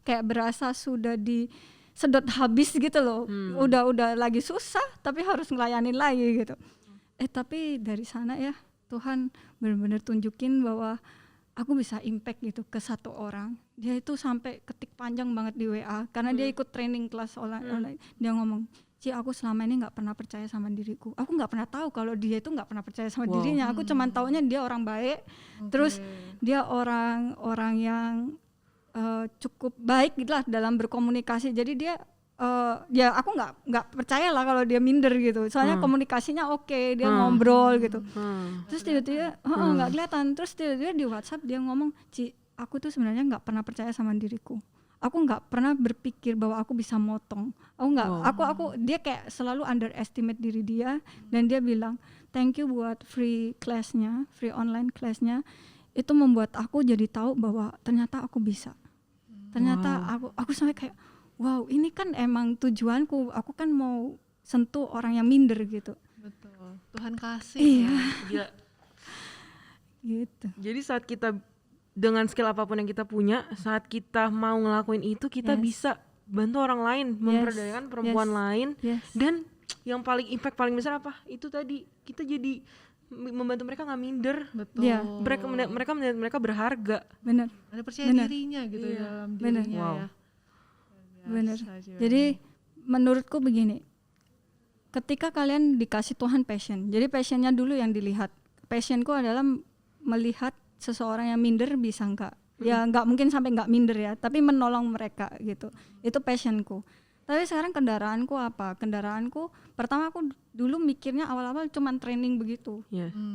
kayak berasa sudah disedot habis gitu loh. Udah lagi susah tapi harus ngelayanin lagi gitu. Tapi dari sana ya Tuhan benar-benar tunjukin bahwa aku bisa impact gitu ke satu orang. Dia itu sampai ketik panjang banget di WA karena dia ikut training kelas online. Dia ngomong, Ci aku selama ini nggak pernah percaya sama diriku. Aku nggak pernah tahu kalau dia itu nggak pernah percaya sama dirinya. Aku cuman taunya dia orang baik. Terus dia orang yang cukup baik gitulah dalam berkomunikasi. Jadi dia ya aku nggak percaya lah kalau dia minder gitu. Soalnya komunikasinya oke, dia ngobrol gitu. Terus tiba-tiba nggak kelihatan. Terus tiba-tiba di WhatsApp dia ngomong, Ci, aku tuh sebenarnya nggak pernah percaya sama diriku. Aku nggak pernah berpikir bahwa aku bisa motong. Aku dia kayak selalu underestimate diri dia dan dia bilang, thank you buat free classnya, free online classnya. Itu membuat aku jadi tahu bahwa ternyata aku bisa. Ternyata aku sampai kayak wow, ini kan emang tujuanku. Aku kan mau sentuh orang yang minder gitu. Betul. Tuhan kasih. Iya. Gila. Gitu. Jadi saat kita dengan skill apapun yang kita punya, saat kita mau ngelakuin itu kita bisa bantu orang lain, memperdayakan perempuan lain. Dan yang paling impact paling besar apa? Itu tadi kita jadi membantu mereka nggak minder. Betul. Iya. Mereka melihat mereka berharga. Benar. Ada percaya dirinya gitu dalam dirinya ya. Benar. Jadi menurutku begini, ketika kalian dikasih Tuhan passion, jadi passionnya dulu yang dilihat. Passionku adalah melihat seseorang yang minder bisa enggak, ya enggak mungkin sampai enggak minder ya, tapi menolong mereka gitu. Itu passionku. Tapi sekarang kendaraanku apa? Kendaraanku pertama aku dulu mikirnya awal-awal cuman training begitu.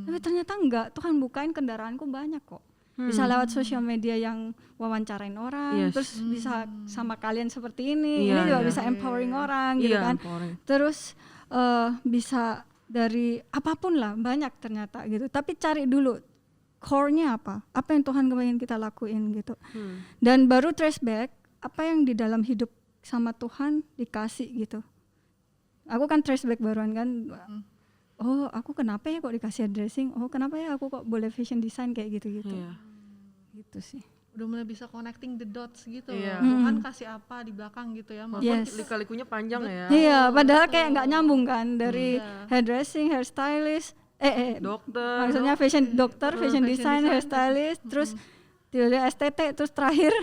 Tapi ternyata enggak, Tuhan bukain kendaraanku banyak kok. Bisa lewat sosial media yang wawancarain orang, terus bisa sama kalian seperti ini juga bisa empowering orang gitu kan. Terus bisa dari apapun lah, banyak ternyata gitu. Tapi cari dulu core-nya apa yang Tuhan pengen kita lakuin gitu. Dan baru trace back apa yang di dalam hidup sama Tuhan dikasih gitu. Aku kan trace back baruan kan. Oh aku kenapa ya kok dikasih dressing, oh kenapa ya aku kok boleh fashion design kayak gitu-gitu. Gitu sih. Udah mulai bisa connecting the dots gitu. Iya. Tuhan kasih apa di belakang gitu ya. Lika-likunya panjang ya. Iya, padahal kayak nggak nyambung kan dari hairdressing, hairstylist, dokter. maksudnya fashion dokter, fashion design, hairstylist, terus tiba-tiba STT, terus terakhir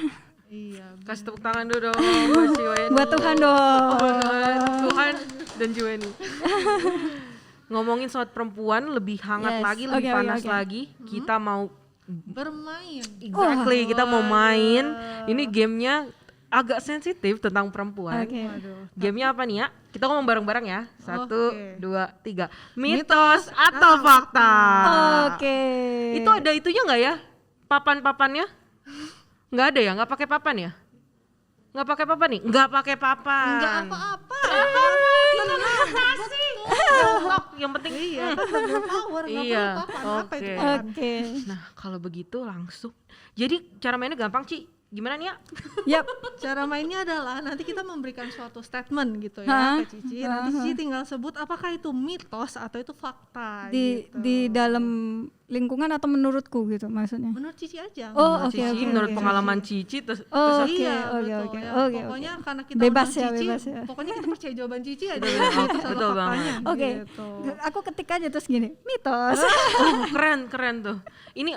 Iya. Kasih tepuk tangan dulu dong buat Jiweni. buat Tuhan dong. Tuhan dan Jiweni. Ngomongin soal perempuan lebih hangat lagi, lebih panas lagi. Kita mau Bermain. exactly, kita mau main. Ini gamenya agak sensitif tentang perempuan. Gamenya apa nih ya? Kita ngomong bareng-bareng ya. 1, 2, 3. Mitos atau fakta. Oke. Itu ada itunya nggak ya? Papan-papannya? Nggak ada ya, nggak pakai papan ya? Nggak pakai papan nih? Nggak pakai papan. Enggak apa-apa. Yang penting Iya, kan girl power, nggak Iya, perlu papan. Apa itu oke. papan? Oke. Nah, kalau begitu langsung. Jadi cara mainnya gampang, Ci. Gimana nih ya? Yap. Cara mainnya adalah nanti kita memberikan suatu statement gitu Hah? ya ke Cici. Nanti Cici tinggal sebut apakah itu mitos atau itu fakta Di gitu. di dalam lingkungan atau menurutku gitu maksudnya. Menurut Cici aja. Oh, Menurut oke, Cici, oke, menurut oke. pengalaman Cici terus Oh, oke, Iya, oke, betul oke. ya. Oke, Pokoknya oke. karena kita Bebas undang ya, Cici, bebas ya. pokoknya kita percaya jawaban Cici aja. Betul, Itu sama betul faktanya, Oke. gitu. Aku ketik aja terus gini, mitos. keren tuh. Ini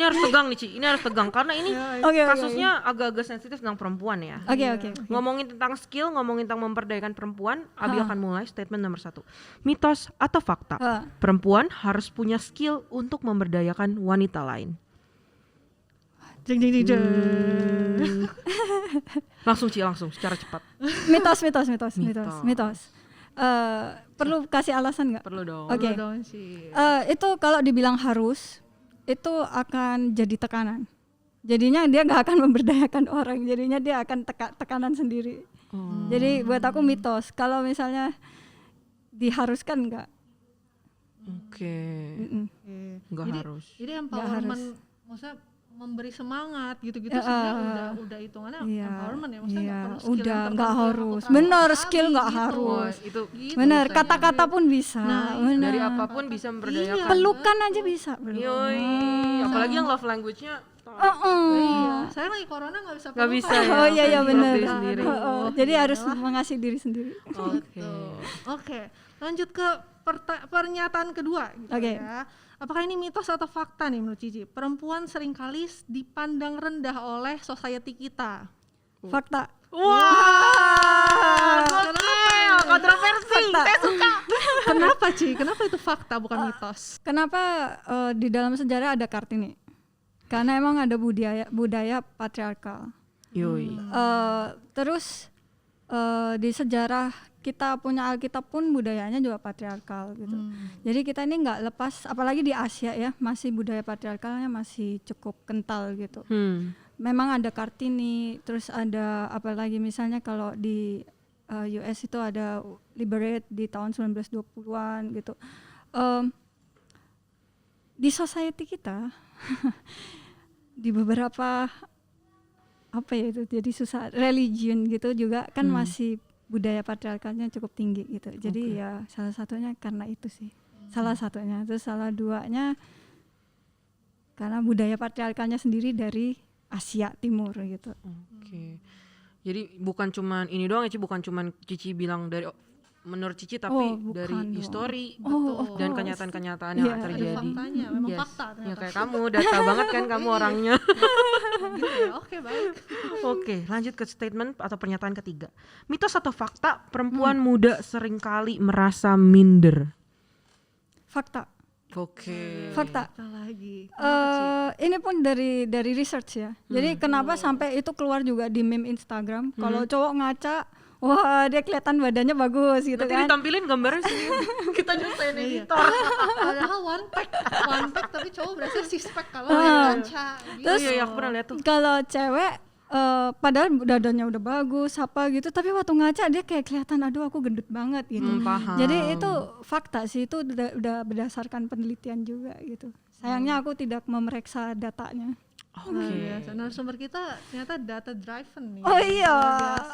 harus tegang nih, Ci. Ini harus tegang karena ini Oke, oke, kasusnya agak-agak sensitif tentang perempuan ya. Oke, oke. Ngomongin tentang skill, ngomongin tentang memperdayakan perempuan, Abi akan mulai statement nomor 1. Mitos atau fakta? Ha. Perempuan harus punya skill untuk memberdayakan wanita lain. Jeng jeng jeng jeng. Langsung Ci, langsung secara cepat. Mitos. Perlu kasih alasan nggak? Perlu dong. Oke. Perlu dong, Ci. Itu kalau dibilang harus, itu akan jadi tekanan. Jadinya dia nggak akan memberdayakan orang, jadinya dia akan tekanan sendiri. Jadi buat aku mitos. Kalau misalnya diharuskan nggak? Oke. Mm-mm. Nggak Jadi- harus. Jadi harus. empowerment, maksudnya memberi semangat gitu-gitu sebenarnya udah hitungannya Iya, empowerment ya, maksudnya iya, nggak perlu skill udah yang nggak tertentu yang harus. aku Benar, terapkan skill nggak gitu. harus. Wah, itu Gitu Benar, misalnya. kata-kata pun bisa. Nah, benar. dari apapun bisa memberdayakan. Iya. Pelukan aja bisa. peluk. Yoi. Apalagi yang love language-nya Iya, saya lagi corona nggak bisa nggak pelukan. bisa ya. Oh iya iya Love benar. diri sendiri. Jadi harus mengasihi diri sendiri. Oke. Oke, lanjut ke pernyataan kedua gitu Oke. ya. Apakah ini mitos atau fakta nih menurut Cici? Perempuan seringkali dipandang rendah oleh society kita. Fakta. Wah, gokil, kontroversi. Saya suka. Kenapa Ci? Kenapa itu fakta bukan mitos? Kenapa di dalam sejarah ada Kartini? Karena emang ada budaya patriarkal. Yoi. Terus di sejarah kita punya Alkitab pun budayanya juga patriarkal gitu. Jadi kita ini nggak lepas, apalagi di Asia ya, masih budaya patriarkalnya masih cukup kental gitu. Memang ada Kartini, terus ada apalagi misalnya kalau di US itu ada Liberate di tahun 1920-an gitu. Di society kita di beberapa apa ya itu jadi susah religion gitu juga kan masih budaya patriarkalnya cukup tinggi gitu. Jadi ya salah satunya karena itu sih. Salah satunya. Terus salah duanya karena budaya patriarkalnya sendiri dari Asia Timur gitu. Oke. Jadi bukan cuman ini doang ya, Ci, bukan cuman Cici bilang dari menurut Cici tapi bukan dari dong. histori Oh, dan kenyataan-kenyataan yang Iya, Ada terjadi. faktanya, memang Yes. fakta Ya ternyata. kayak kamu data banget kan kamu orangnya. Gitu ya. Oke, baik. Oke, lanjut ke statement atau pernyataan ketiga. Mitos atau fakta perempuan muda seringkali merasa minder. Fakta. Oke. Fakta. Kita lagi. Ini pun dari research ya. Jadi kenapa sampai itu keluar juga di meme Instagram. Kalau cowok ngaca, wah dia kelihatan badannya bagus gitu Nanti kan. ditampilin gambarnya sini. Kita nyusahin editor. Padahal one pack tapi cowok berasa six pack kalau yang ngaca. Gitu. Terus iya, aku pernah lihat tuh. kalau cewek padahal dadanya udah bagus apa gitu, tapi waktu ngaca dia kayak kelihatan aduh aku gendut banget gitu. Paham. Jadi itu fakta sih, itu udah berdasarkan penelitian juga gitu. Sayangnya aku tidak memeriksa datanya. Oke. Biasa. Narasumber kita ternyata data driven nih. Oh iya,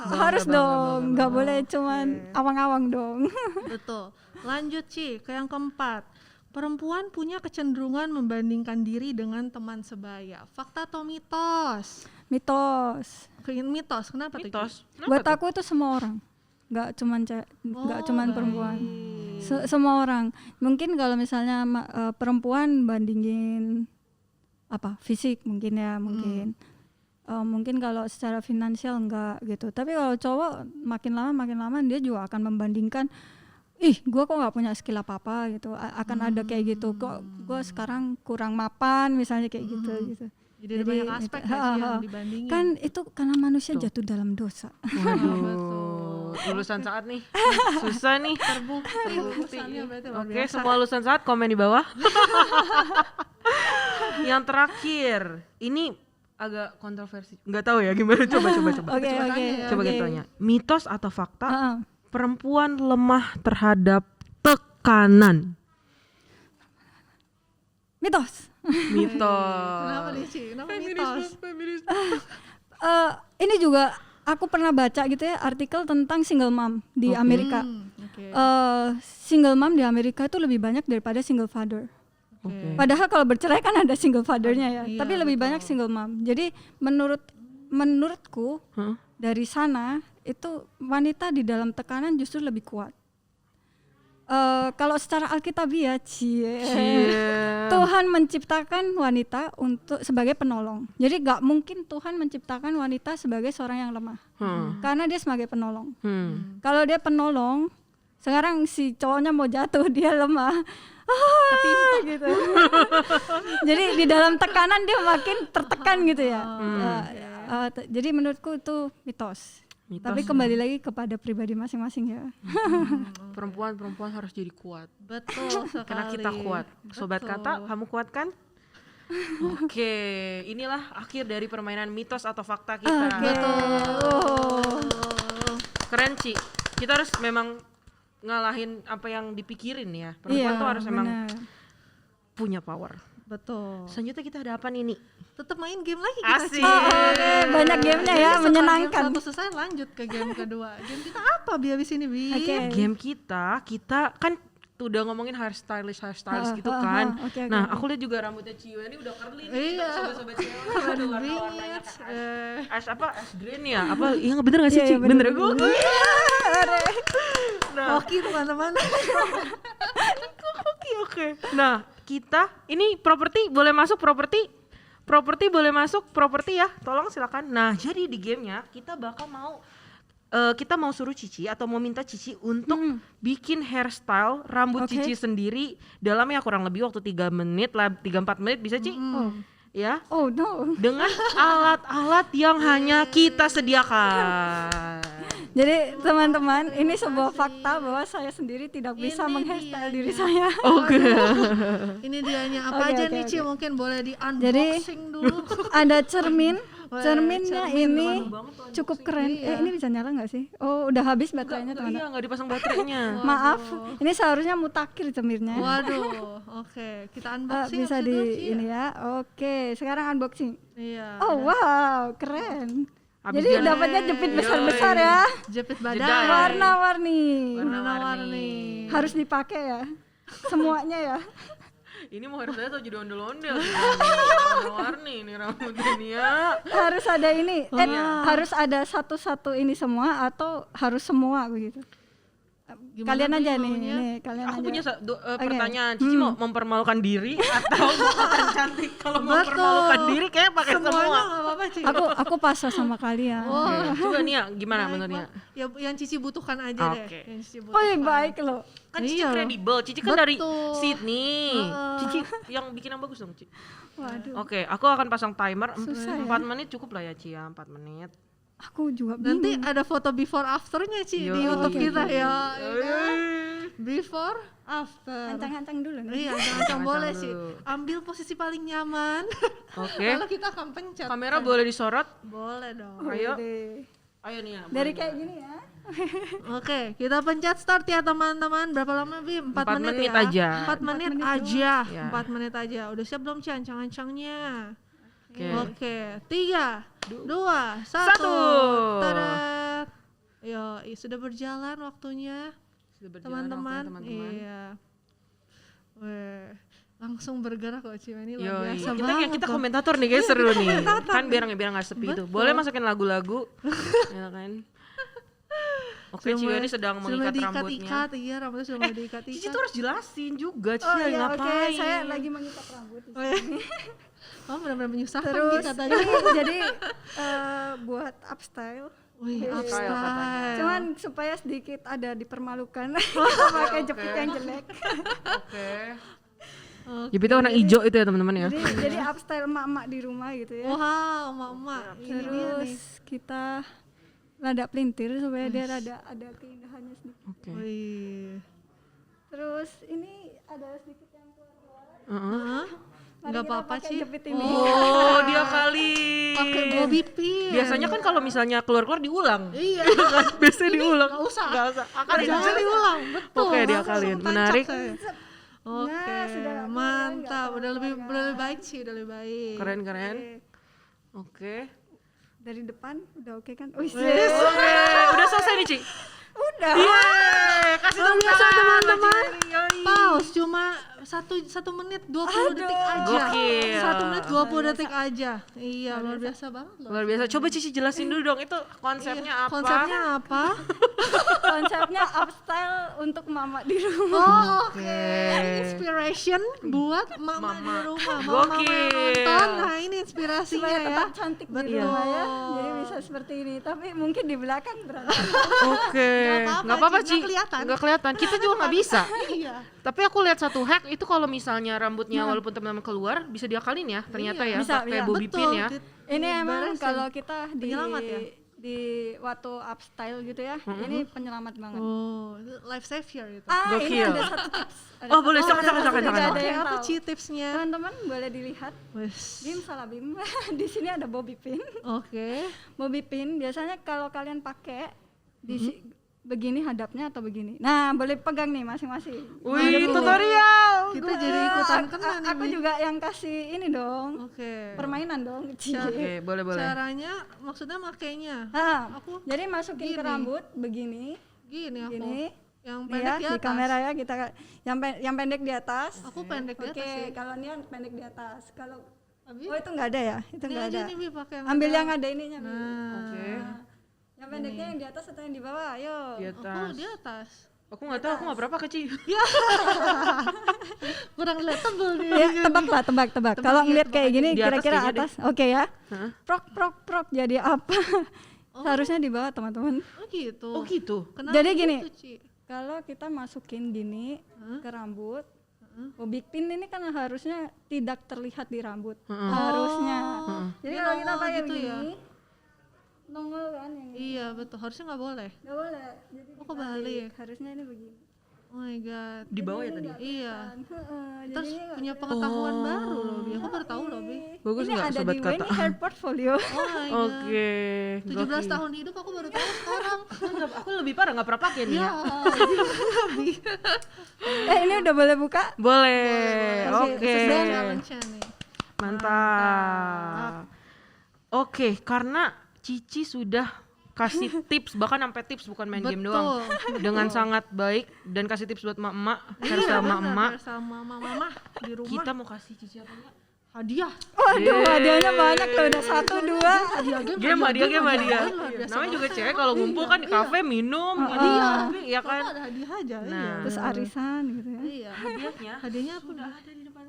Luar harus dong, nggak boleh cuman awang-awang dong. Betul. Lanjut Ci ke yang keempat. Perempuan punya kecenderungan membandingkan diri dengan teman sebaya. Fakta atau mitos? Mitos. Mitos. Kenapa tuh? Ci? Mitos. Kenapa Buat tuh? aku itu semua orang, nggak cuman nggak cuman baik. perempuan. Semua orang. Mungkin kalau misalnya perempuan bandingin apa fisik mungkin ya mungkin. Mungkin kalau secara finansial enggak gitu. Tapi kalau cowok makin lama dia juga akan membandingkan, ih gue kok nggak punya skill apa gitu. Akan ada kayak gitu. Kok gue sekarang kurang mapan misalnya kayak gitu. Jadi ada banyak aspek itu, ya Ci yang dibandingin. kan itu karena manusia jatuh dalam dosa. Waduh, lulusan saat nih, susah nih. Terbukti. Lulusannya berarti luar Oke, biasa. semua lulusan saat komen di bawah. Yang terakhir, ini agak kontroversi. Nggak tahu ya gimana. Coba. Oke. Coba kita tanya. Mitos atau fakta Heeh. perempuan lemah terhadap tekanan? Mitos. Mitos. Kenapa nih, Ci? Kenapa mitos? Ini juga aku pernah baca gitu ya artikel tentang single mom di Amerika. Oke. Single mom di Amerika itu lebih banyak daripada single father. Oke. Padahal kalau bercerai kan ada single fathernya ya, Iya, tapi lebih banyak single mom. Jadi menurutku Hah? dari sana itu wanita di dalam tekanan justru lebih kuat. Kalau secara alkitabiah, Tuhan menciptakan wanita untuk sebagai penolong. Jadi gak mungkin Tuhan menciptakan wanita sebagai seorang yang lemah, karena dia sebagai penolong. Kalau dia penolong, sekarang si cowoknya mau jatuh, dia lemah, gitu. Jadi di dalam tekanan dia makin tertekan gitu ya. Jadi menurutku itu mitos. Tapi kembali lagi kepada pribadi masing-masing ya. Perempuan harus jadi kuat. Betul sekali. Karena kita kuat. Sobat Betul. Kata, kamu kuat kan? Oke, inilah akhir dari permainan mitos atau fakta kita. Keren Ci. Kita harus memang ngalahin apa yang dipikirin ya. Perempuan tuh harus memang punya power. Betul. Selanjutnya kita ada apa nih, Ni? Tetap main game lagi kita. Asik. Banyak gamenya ya, Setelah menyenangkan. Game 1 selesai lanjut ke game kedua. Game kita apa Bi abis ini Bi? Game kita kan tuh udah ngomongin hairstylist gitu kan. Oke. Nah, aku lihat juga rambutnya Cio ini udah curly nih. Iya. Sobat-sobat Cio. Keren Aduh, warna-warnanya banget. kan ash green ya? Apa iya bener gak sih, Ci? Bener gue. Nah, Oke teman-teman. Oke. Nah, kita ini properti boleh masuk properti ya. Tolong silakan. Nah, jadi di gamenya kita mau suruh Cici atau mau minta Cici untuk bikin hairstyle rambut Cici sendiri dalamnya kurang lebih waktu 3 menit lah, 3-4 menit bisa Ci? Ya. Oh no. Dengan alat-alat yang hanya kita sediakan. Jadi teman-teman, ini sebuah fakta bahwa saya sendiri tidak bisa Ini menghairstyle dianya. diri saya. Oke. Ini dianya apa Oke, aja oke, nih Ci? oke. Mungkin boleh di Jadi unboxing dulu. ada cermin. Wah, Cerminnya cermin ini banget cukup keren. Iya. ini bisa nyala nggak sih? Oh, udah habis baterainya teman-teman. Iya, nggak dipasang baterainya. Maaf, ini seharusnya mutakhir cerminnya. Waduh, oke. Kita unboxing Bisa habis di itu, Ci, ya? ini ya. Oke, sekarang unboxing. Iya. Oh wow, keren. Habis Jadi dia- dapatnya jepit Yoi. besar-besar ya. Jepit Jedai. badan. Warna-warni. Warna-warni. Harus dipakai ya. Semuanya ya. Ini mau hairstyle atau jadi ondel-ondel? Warna-warni ini rambutnya nih ya. Harus ada ini. Harus ada satu-satu ini semua atau harus semua begitu. Gimana Kalian nih aja nih, maunya? kalian Aku aja. punya pertanyaan, Cici mau mempermalukan diri atau mau kelihatan cantik? Kalau mau mempermalukan diri kayak pakai Semuanya semua. nggak apa-apa Ci. Aku pasrah sama kalian. Oke, coba nih ya, gimana Baik, menurutnya? Bang. Ya, yang Cici butuhkan aja deh. Oke. Yang Cici Oh butuhkan. iya, baik loh. Kan Cici Iya. kredibel, Cici kan dari Betul. Sydney. Cici yang bikin yang bagus dong, Ci. Waduh. Oke, aku akan pasang timer Susah 4 menit cukup lah ya, Ci ya, 4 menit. Aku juga bingung. Nanti ada foto before afternya Ci di Yo. YouTube Oke, kita oke. ya. Before after. Hancang-hancang dulu nih. Iya, jangan Hancang boleh dulu. sih. Ambil posisi paling nyaman. Oke. Lalu kita akan pencet. Kamera boleh disorot. Boleh dong. Ayo. Deh. Ayo nih ya. Dari boleh kayak nggak? gini ya. Oke, kita pencet start ya teman-teman. Berapa lama Bi? 4 4 menit, menit ya? aja. 4 menit menit aja. Ya. 4 menit aja. Udah siap belum Ci ancang-ancangnya? Oke. Oke, 3, 2, 1. Satu. Tada. Yo, sudah berjalan waktunya. Sudah berjalan Teman-teman. waktunya, teman-teman. Iya. Weh, langsung bergerak kok Ci. Ini luar Yoi, biasa kita banget. kita loh. komentator nih guys, seru nih. Kan biar nggak sepi itu. Betul. Boleh masukin lagu-lagu, ya kan? Oke, Sudah Ciwi mulai- ini sedang sudah mengikat mulai rambutnya. diikat-ikat, iya rambutnya sudah mulai diikat-ikat. Cici tuh harus jelasin juga, Cici Oh lagi iya, oke. ngapain. Saya lagi mengikat rambut. Oh, iya. Oh, benar-benar menyusahkan Terus katanya. ini jadi buat upstyle. Wih, Style upstyle. katanya. Cuman supaya sedikit ada dipermalukan. Kita pakai jepit yang jelek. Oke. Jepitnya warna hijau itu ya teman-teman ya. Jadi upstyle emak-emak di rumah gitu ya. Wow, emak-emak. Ini dia nih. Terus kita rada pelintir supaya dia rada ada keindahannya sedikit. Oke. Wih. Terus ini ada sedikit yang keluar. Heeh. Mari Nggak kita apa-apa, pakai Ci. jepit ini. Oh, dia kali. Pakai bobby pin. Biasanya kan kalau misalnya keluar-keluar diulang. Iya. Biasanya diulang. Nggak usah. Nggak usah. Akalin Jangan aja. diulang, betul. Oke, diakalin. Langsung tancap Menarik. saya. Oke, Nah, sudah nggak mantap. keluar, Udah lebih kan? baik sih, udah lebih baik. Keren. Oke. Dari depan udah oke kan? Wih, Oke, udah selesai nih, Ci. udah. Yeay, kasih Luar tepuk biasa, tangan, teman-teman. Ci. Yoi. Pause cuma 1 menit 20 detik aja. Gokil. 1 menit 20 detik aja. Iya, luar biasa banget loh. Luar biasa. Coba Cici jelasin dulu dong, itu konsepnya Iya, apa? Konsepnya apa? Konsepnya upstyle untuk mama di rumah. Oh, oke. Inspiration buat mama di rumah. Mama yang Gokil. nonton. Nah, ini inspirasinya Supaya ya. tetap cantik di Betul. rumah ya. Jadi bisa seperti ini. Tapi mungkin di belakang berantakan. Oke, Nggak nggak apa-apa, Ci, Ci. nggak kelihatan. Nggak kelihatan. Kita juga nggak bisa. Iya. Tapi aku lihat satu hack itu kalau misalnya rambutnya walaupun teman-teman keluar bisa diakalin ya. Ternyata ya Bisa, pakai bisa. bobby pin ya. Ini emang Beresin. kalau kita di Penyelamat ya? di waktu upstyle gitu ya. Ini penyelamat banget. Oh, itu life savior itu. Ini Gokil. ada satu tips. Ada Oh, boleh, satu- silakan, silakan, tidak silakan. ada Oke, yang apa tahu. Ci tipsnya? Teman-teman boleh dilihat. Wes. Bim salah Bim. Di sini ada bobby pin. Oke. Bobby pin biasanya kalau kalian pakai begini hadapnya atau begini. Nah, boleh pegang nih masing-masing. Wih, tutorial. Kita jadi ikutan kena nih. Aku Bi. juga yang kasih ini dong. Oke. Permainan dong. Oke, boleh. Caranya maksudnya makainya. Nah, Aku jadi masukin ke gini. rambut begini, gini aku. gini. Yang Nih pendek ya, di di atas. kamera ya kita yang pendek di atas. Aku pendek di Oke, atas sih. kalau ini yang pendek di atas. Kalau Abi, oh itu nggak ada ya? Itu ini nggak aja ada. nih Bi pakai yang Ambil ada. yang ada ininya. Bi. Nah. Oke. Yang pendeknya yang di atas atau yang di bawah? Ayo. Di Aku atas. di atas. Aku nggak tahu, aku nggak berapa kecil. Kurang relatable nih. Ya, tebak. Kalau ya, ngeliat tebak kayak aja. gini Di atas kira-kira kayaknya atas. Oke ya. Hah? Prok jadi apa? Seharusnya di bawah, teman-teman. Oh gitu. Oh gitu. Kenapa Jadi gini. gitu, Ci? Kalau kita masukin gini ke rambut, bobby pin ini kan harusnya tidak terlihat di rambut. Harusnya. Jadi Dia kalau kita nongol pakai gitu ya? begini, nongol kan yang ini. Iya betul, harusnya nggak boleh. Nggak boleh. Jadi Oh, kebalik. harusnya ini begini. Oh my god. Di bawah ya tadi. Iya. Heeh, Terus jadinya nggak punya pengetahuan baru loh, Bi. Aku baru tahu loh, Bi. Bagus ini nggak ada sobat di kata? Weni Hair Portfolio. Oh my god. Oke. 17 tahun hidup aku baru tahu sekarang. Aku lebih parah nggak pernah pakai nih ya. Ini udah boleh buka? Boleh. Oke. Sesuai challenge-nya nih. Mantap. Oke, karena Cici sudah kasih tips, bahkan sampai tips bukan main game doang, dengan sangat baik dan kasih tips buat emak-emak, harus sama emak. Sama mama di rumah. Kita mau kasih Cici apa enggak? Hadiah. Waduh, hadiahnya banyak loh, udah 1, 2. Game hadiah. Namanya juga cewek kalau ngumpul kan di kafe minum, ini kopi, ya kan? Ada hadiah aja. Iya. Nah, Terus arisan gitu ya. Iya. hadiahnya Hadiahnya apa? Udah ada di depan.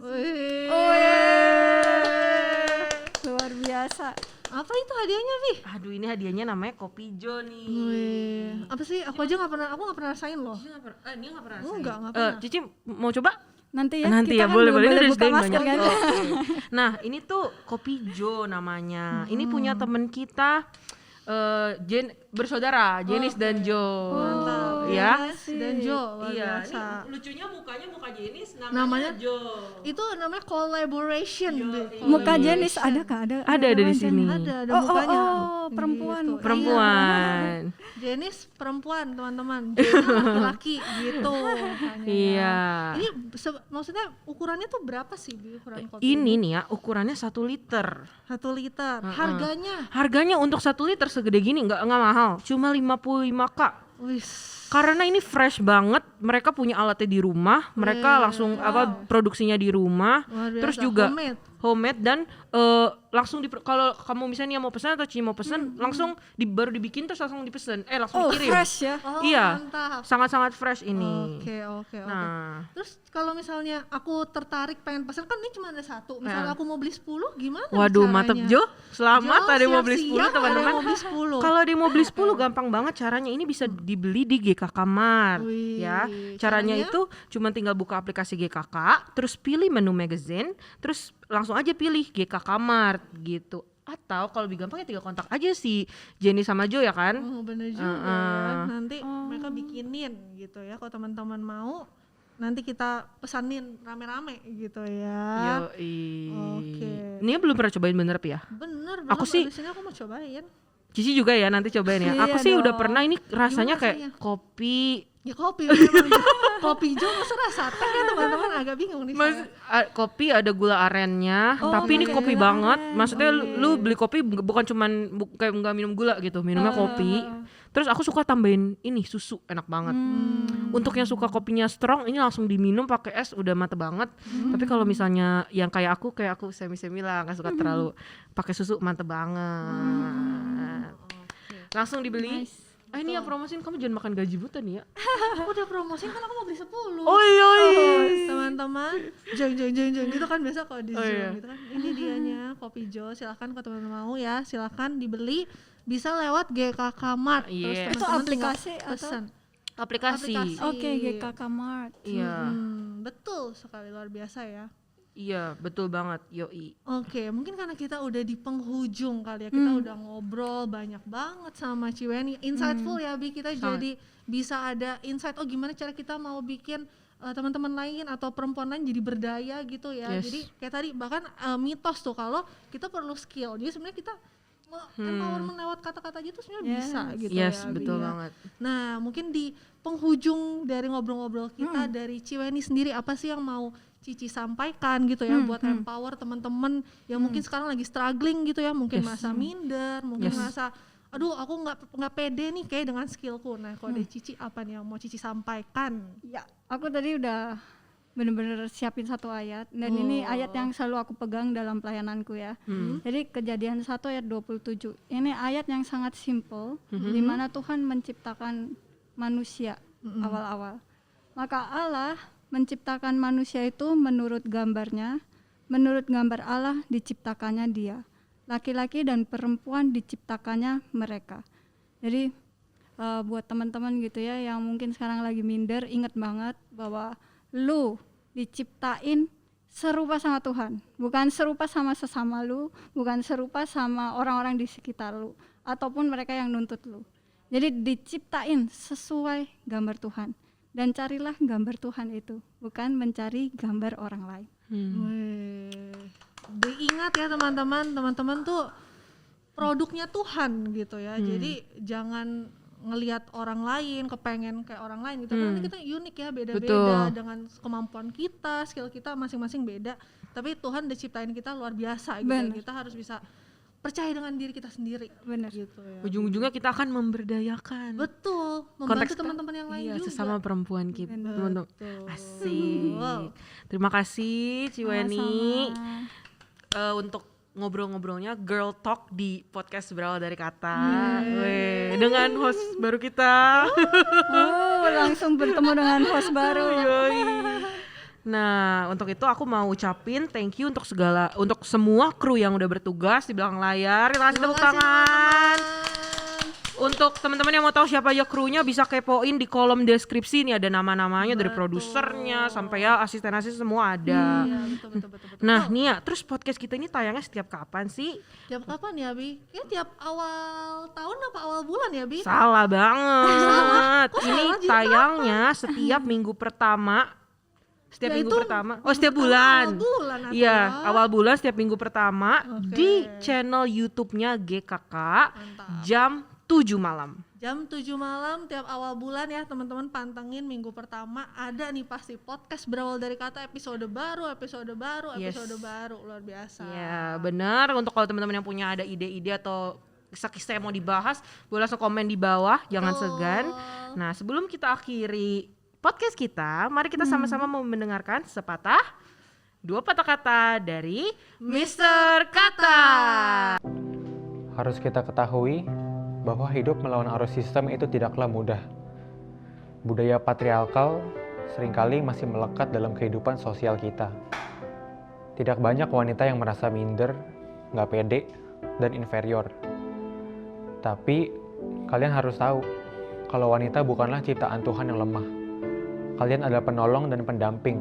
Luar biasa. Apa itu hadiahnya, Bi? Aduh, ini hadiahnya namanya Kopi Jo nih. Wih, apa sih? Aku aja nggak pernah, aku nggak pernah rasain loh. Cici nggak pernah, dia nggak pernah Oh, rasain. nggak pernah. Cici mau coba? Nanti ya, Nanti ya, kita kan boleh belum ini udah buka disediain masker banyak. kan. Oke. Nah, ini tuh Kopi Jo namanya. Ini punya temen kita bersaudara, Jenis dan Jo. Mantap. Ya. Jenis dan Jo, luar Iya, biasa. ini lucunya mukanya muka Jenis, Namanya namanya Jo. Itu namanya collaboration. Bi. Muka Jenis ada kah? Ada di sini. Ada mukanya. perempuan. Gitu. Perempuan. Jenis perempuan, teman-teman. Jenis laki-laki gitu. makanya. Iya. Ini maksudnya ukurannya tuh berapa sih, Bi, ukuran kopi? Ini nih ya, ukurannya 1 liter. 1 liter. Harganya? Harganya untuk 1 liter segede gini nggak mahal, cuma 55K. Wis. Karena ini fresh banget, mereka punya alatnya di rumah, mereka langsung produksinya di rumah, Luar biasa. terus juga Homemade. dan langsung kalau kamu misalnya mau pesan atau Cici mau pesan, langsung baru dibikin terus langsung dipesan, langsung Oh, dikirim. fresh ya. Oh, Iya, mantap. sangat-sangat fresh ini. Oke. Nah, Terus kalau misalnya aku tertarik pengen pesan, kan ini cuma ada 1. Misalnya aku mau beli 10, gimana waduh, caranya? mantep Jo, selamat Jo, ada yang mau beli 10 siap-siap, teman-teman. ada yang mau beli 10. Kalau ada yang mau beli 10 gampang banget caranya, ini bisa dibeli di GKK Mart. Wih, Ya, caranya caranya? itu cuma tinggal buka aplikasi GKK, terus pilih menu magazine, terus langsung aja pilih GKK Mart gitu. Atau kalau lebih gampang ya tinggal kontak aja si Jenny sama Jo ya kan. Oh, bener juga ya. Nanti mereka bikinin gitu ya. Kalau teman-teman mau nanti kita pesanin rame-rame gitu ya. Yoi. Oke. Ini belum pernah cobain bener ya? Bener Aku banget, sih- abis ini aku mau cobain. Cici juga ya nanti cobain ya. Iya Aku sih udah dong. pernah, ini rasanya Gimana kayak rasanya? kopi. Ya kopi memang. Kopi hijau masa rasa teh ya teman-teman, agak bingung nih Mas, saya. kopi ada gula arennya, Oh, tapi ini pakai kopi gula banget. aren. Maksudnya lu beli kopi bukan cuman kayak nggak minum gula gitu, minumnya kopi. Terus aku suka tambahin ini susu, enak banget. Untuk yang suka kopinya strong, ini langsung diminum pakai es udah mantep banget. Tapi kalau misalnya yang kayak aku semi-semi lah, nggak suka terlalu pakai susu, mantep banget. Langsung dibeli. Ini yang promosiin, kamu jangan makan gaji buta nih ya. Aku udah promosiin kan, aku mau beli 10. Oi. Teman-teman, jeng gitu kan biasa kalau di Oh, Zoom iya. gitu kan. Ini dianya kopi Jo, silakan kalau teman-teman mau ya, silakan dibeli, bisa lewat GKK Mart. Terus Iya. Itu teman-teman aplikasi tinggal atau? pesan. Aplikasi. Aplikasi. Oke, GKK Mart. Iya. Betul sekali, luar biasa ya. Iya, betul banget. Yoi. Oke, mungkin karena kita udah di penghujung kali ya, kita udah ngobrol banyak banget sama Ciweni, insightful ya Bi, kita Sangat. jadi bisa ada insight, oh gimana cara kita mau bikin teman-teman lain atau perempuan lain jadi berdaya gitu ya. Yes. Jadi kayak tadi bahkan mitos tuh kalau kita perlu skill, jadi sebenarnya kita empowerment lewat kata-kata aja tuh sebenarnya Yes. bisa gitu Yes, ya Bi, betul ya. banget. Nah, mungkin di penghujung dari ngobrol-ngobrol kita dari Ciweni sendiri, apa sih yang mau Cici sampaikan gitu ya buat empower teman-teman yang mungkin sekarang lagi struggling gitu ya, mungkin Yes. merasa minder, mungkin Yes. merasa aduh aku nggak pede nih kayak dengan skillku. Nah, kalau dari Cici apa nih yang mau Cici sampaikan? Ya, aku tadi udah bener-bener siapin satu ayat dan ini ayat yang selalu aku pegang dalam pelayananku ya. Jadi Kejadian 1 ayat 27. Ini ayat yang sangat simple di mana Tuhan menciptakan manusia awal-awal. Maka Allah menciptakan manusia itu menurut gambarnya, menurut gambar Allah diciptakannya dia. Laki-laki dan perempuan diciptakannya mereka. Jadi buat teman-teman gitu ya yang mungkin sekarang lagi minder, ingat banget bahwa lu diciptain serupa sama Tuhan, bukan serupa sama sesama lu, bukan serupa sama orang-orang di sekitar lu ataupun mereka yang nuntut lu. Jadi diciptain sesuai gambar Tuhan. Dan carilah gambar Tuhan itu, bukan mencari gambar orang lain. Diingat ya teman-teman tuh produknya Tuhan gitu ya. Jadi jangan ngelihat orang lain, kepengen kayak orang lain gitu. Karena kita unik ya, beda-beda Betul. dengan kemampuan kita, skill kita masing-masing beda. Tapi Tuhan udah ciptain kita luar biasa gitu. Bener. Kita harus bisa percaya dengan diri kita sendiri. Bener. Gitu ya. Ujung-ujungnya kita akan memberdayakan. Betul, membantu Konteks- teman-teman yang lain Iya, juga. sesama perempuan kita. Teman-teman. Betul. Asik. Wow. Terima kasih Ciweni Sama-sama. untuk ngobrol-ngobrolnya Girl Talk di podcast Berawal dari Kata. Weh, dengan host baru kita. Oh, langsung bertemu dengan host baru. Yoi. Nah, untuk itu aku mau ucapin thank you untuk semua kru yang udah bertugas di belakang layar. Terima kasih, tepuk tangan. Untuk teman-teman yang mau tahu siapa aja krunya bisa kepoin di kolom deskripsi, nih ada nama-namanya dari produsernya sampai ya asisten-asisten semua ada. Iya, betul. Nah, Nia, terus podcast kita ini tayangnya setiap kapan sih? Tiap kapan ya, Bi? Ya tiap awal tahun apa awal bulan ya, Bi? Salah banget. Kok Ini salah? Jadi tayangnya setiap minggu pertama. Setiap Ya, minggu itu pertama. Oh, setiap bulan. Awal bulan atau Iya, ya? awal bulan setiap minggu pertama Oke. di channel YouTube-nya GKK Mantap. jam 7 malam. Jam 7 malam tiap awal bulan ya teman-teman, pantengin minggu pertama ada nih pasti podcast Berawal dari Kata, episode baru, Yes. luar biasa. Ya, benar. Untuk kalau teman-teman yang punya ada ide-ide atau kisah-kisah yang mau dibahas, boleh langsung komen di bawah, jangan segan. Nah, sebelum kita akhiri podcast kita, mari kita sama-sama mau mendengarkan dua patah kata dari Mr. Kata. Harus kita ketahui bahwa hidup melawan arus sistem itu tidaklah mudah. Budaya patriarkal seringkali masih melekat dalam kehidupan sosial kita. Tidak banyak wanita yang merasa minder, nggak pede, dan inferior. Tapi kalian harus tahu kalau wanita bukanlah ciptaan Tuhan yang lemah. Kalian adalah penolong dan pendamping.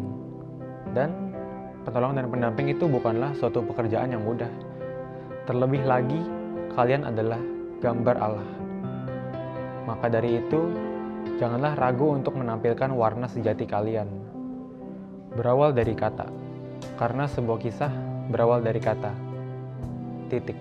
Dan penolong dan pendamping itu bukanlah suatu pekerjaan yang mudah. Terlebih lagi, kalian adalah gambar Allah. Maka dari itu, janganlah ragu untuk menampilkan warna sejati kalian. berawal dari kata. Karena sebuah kisah berawal dari kata. Titik.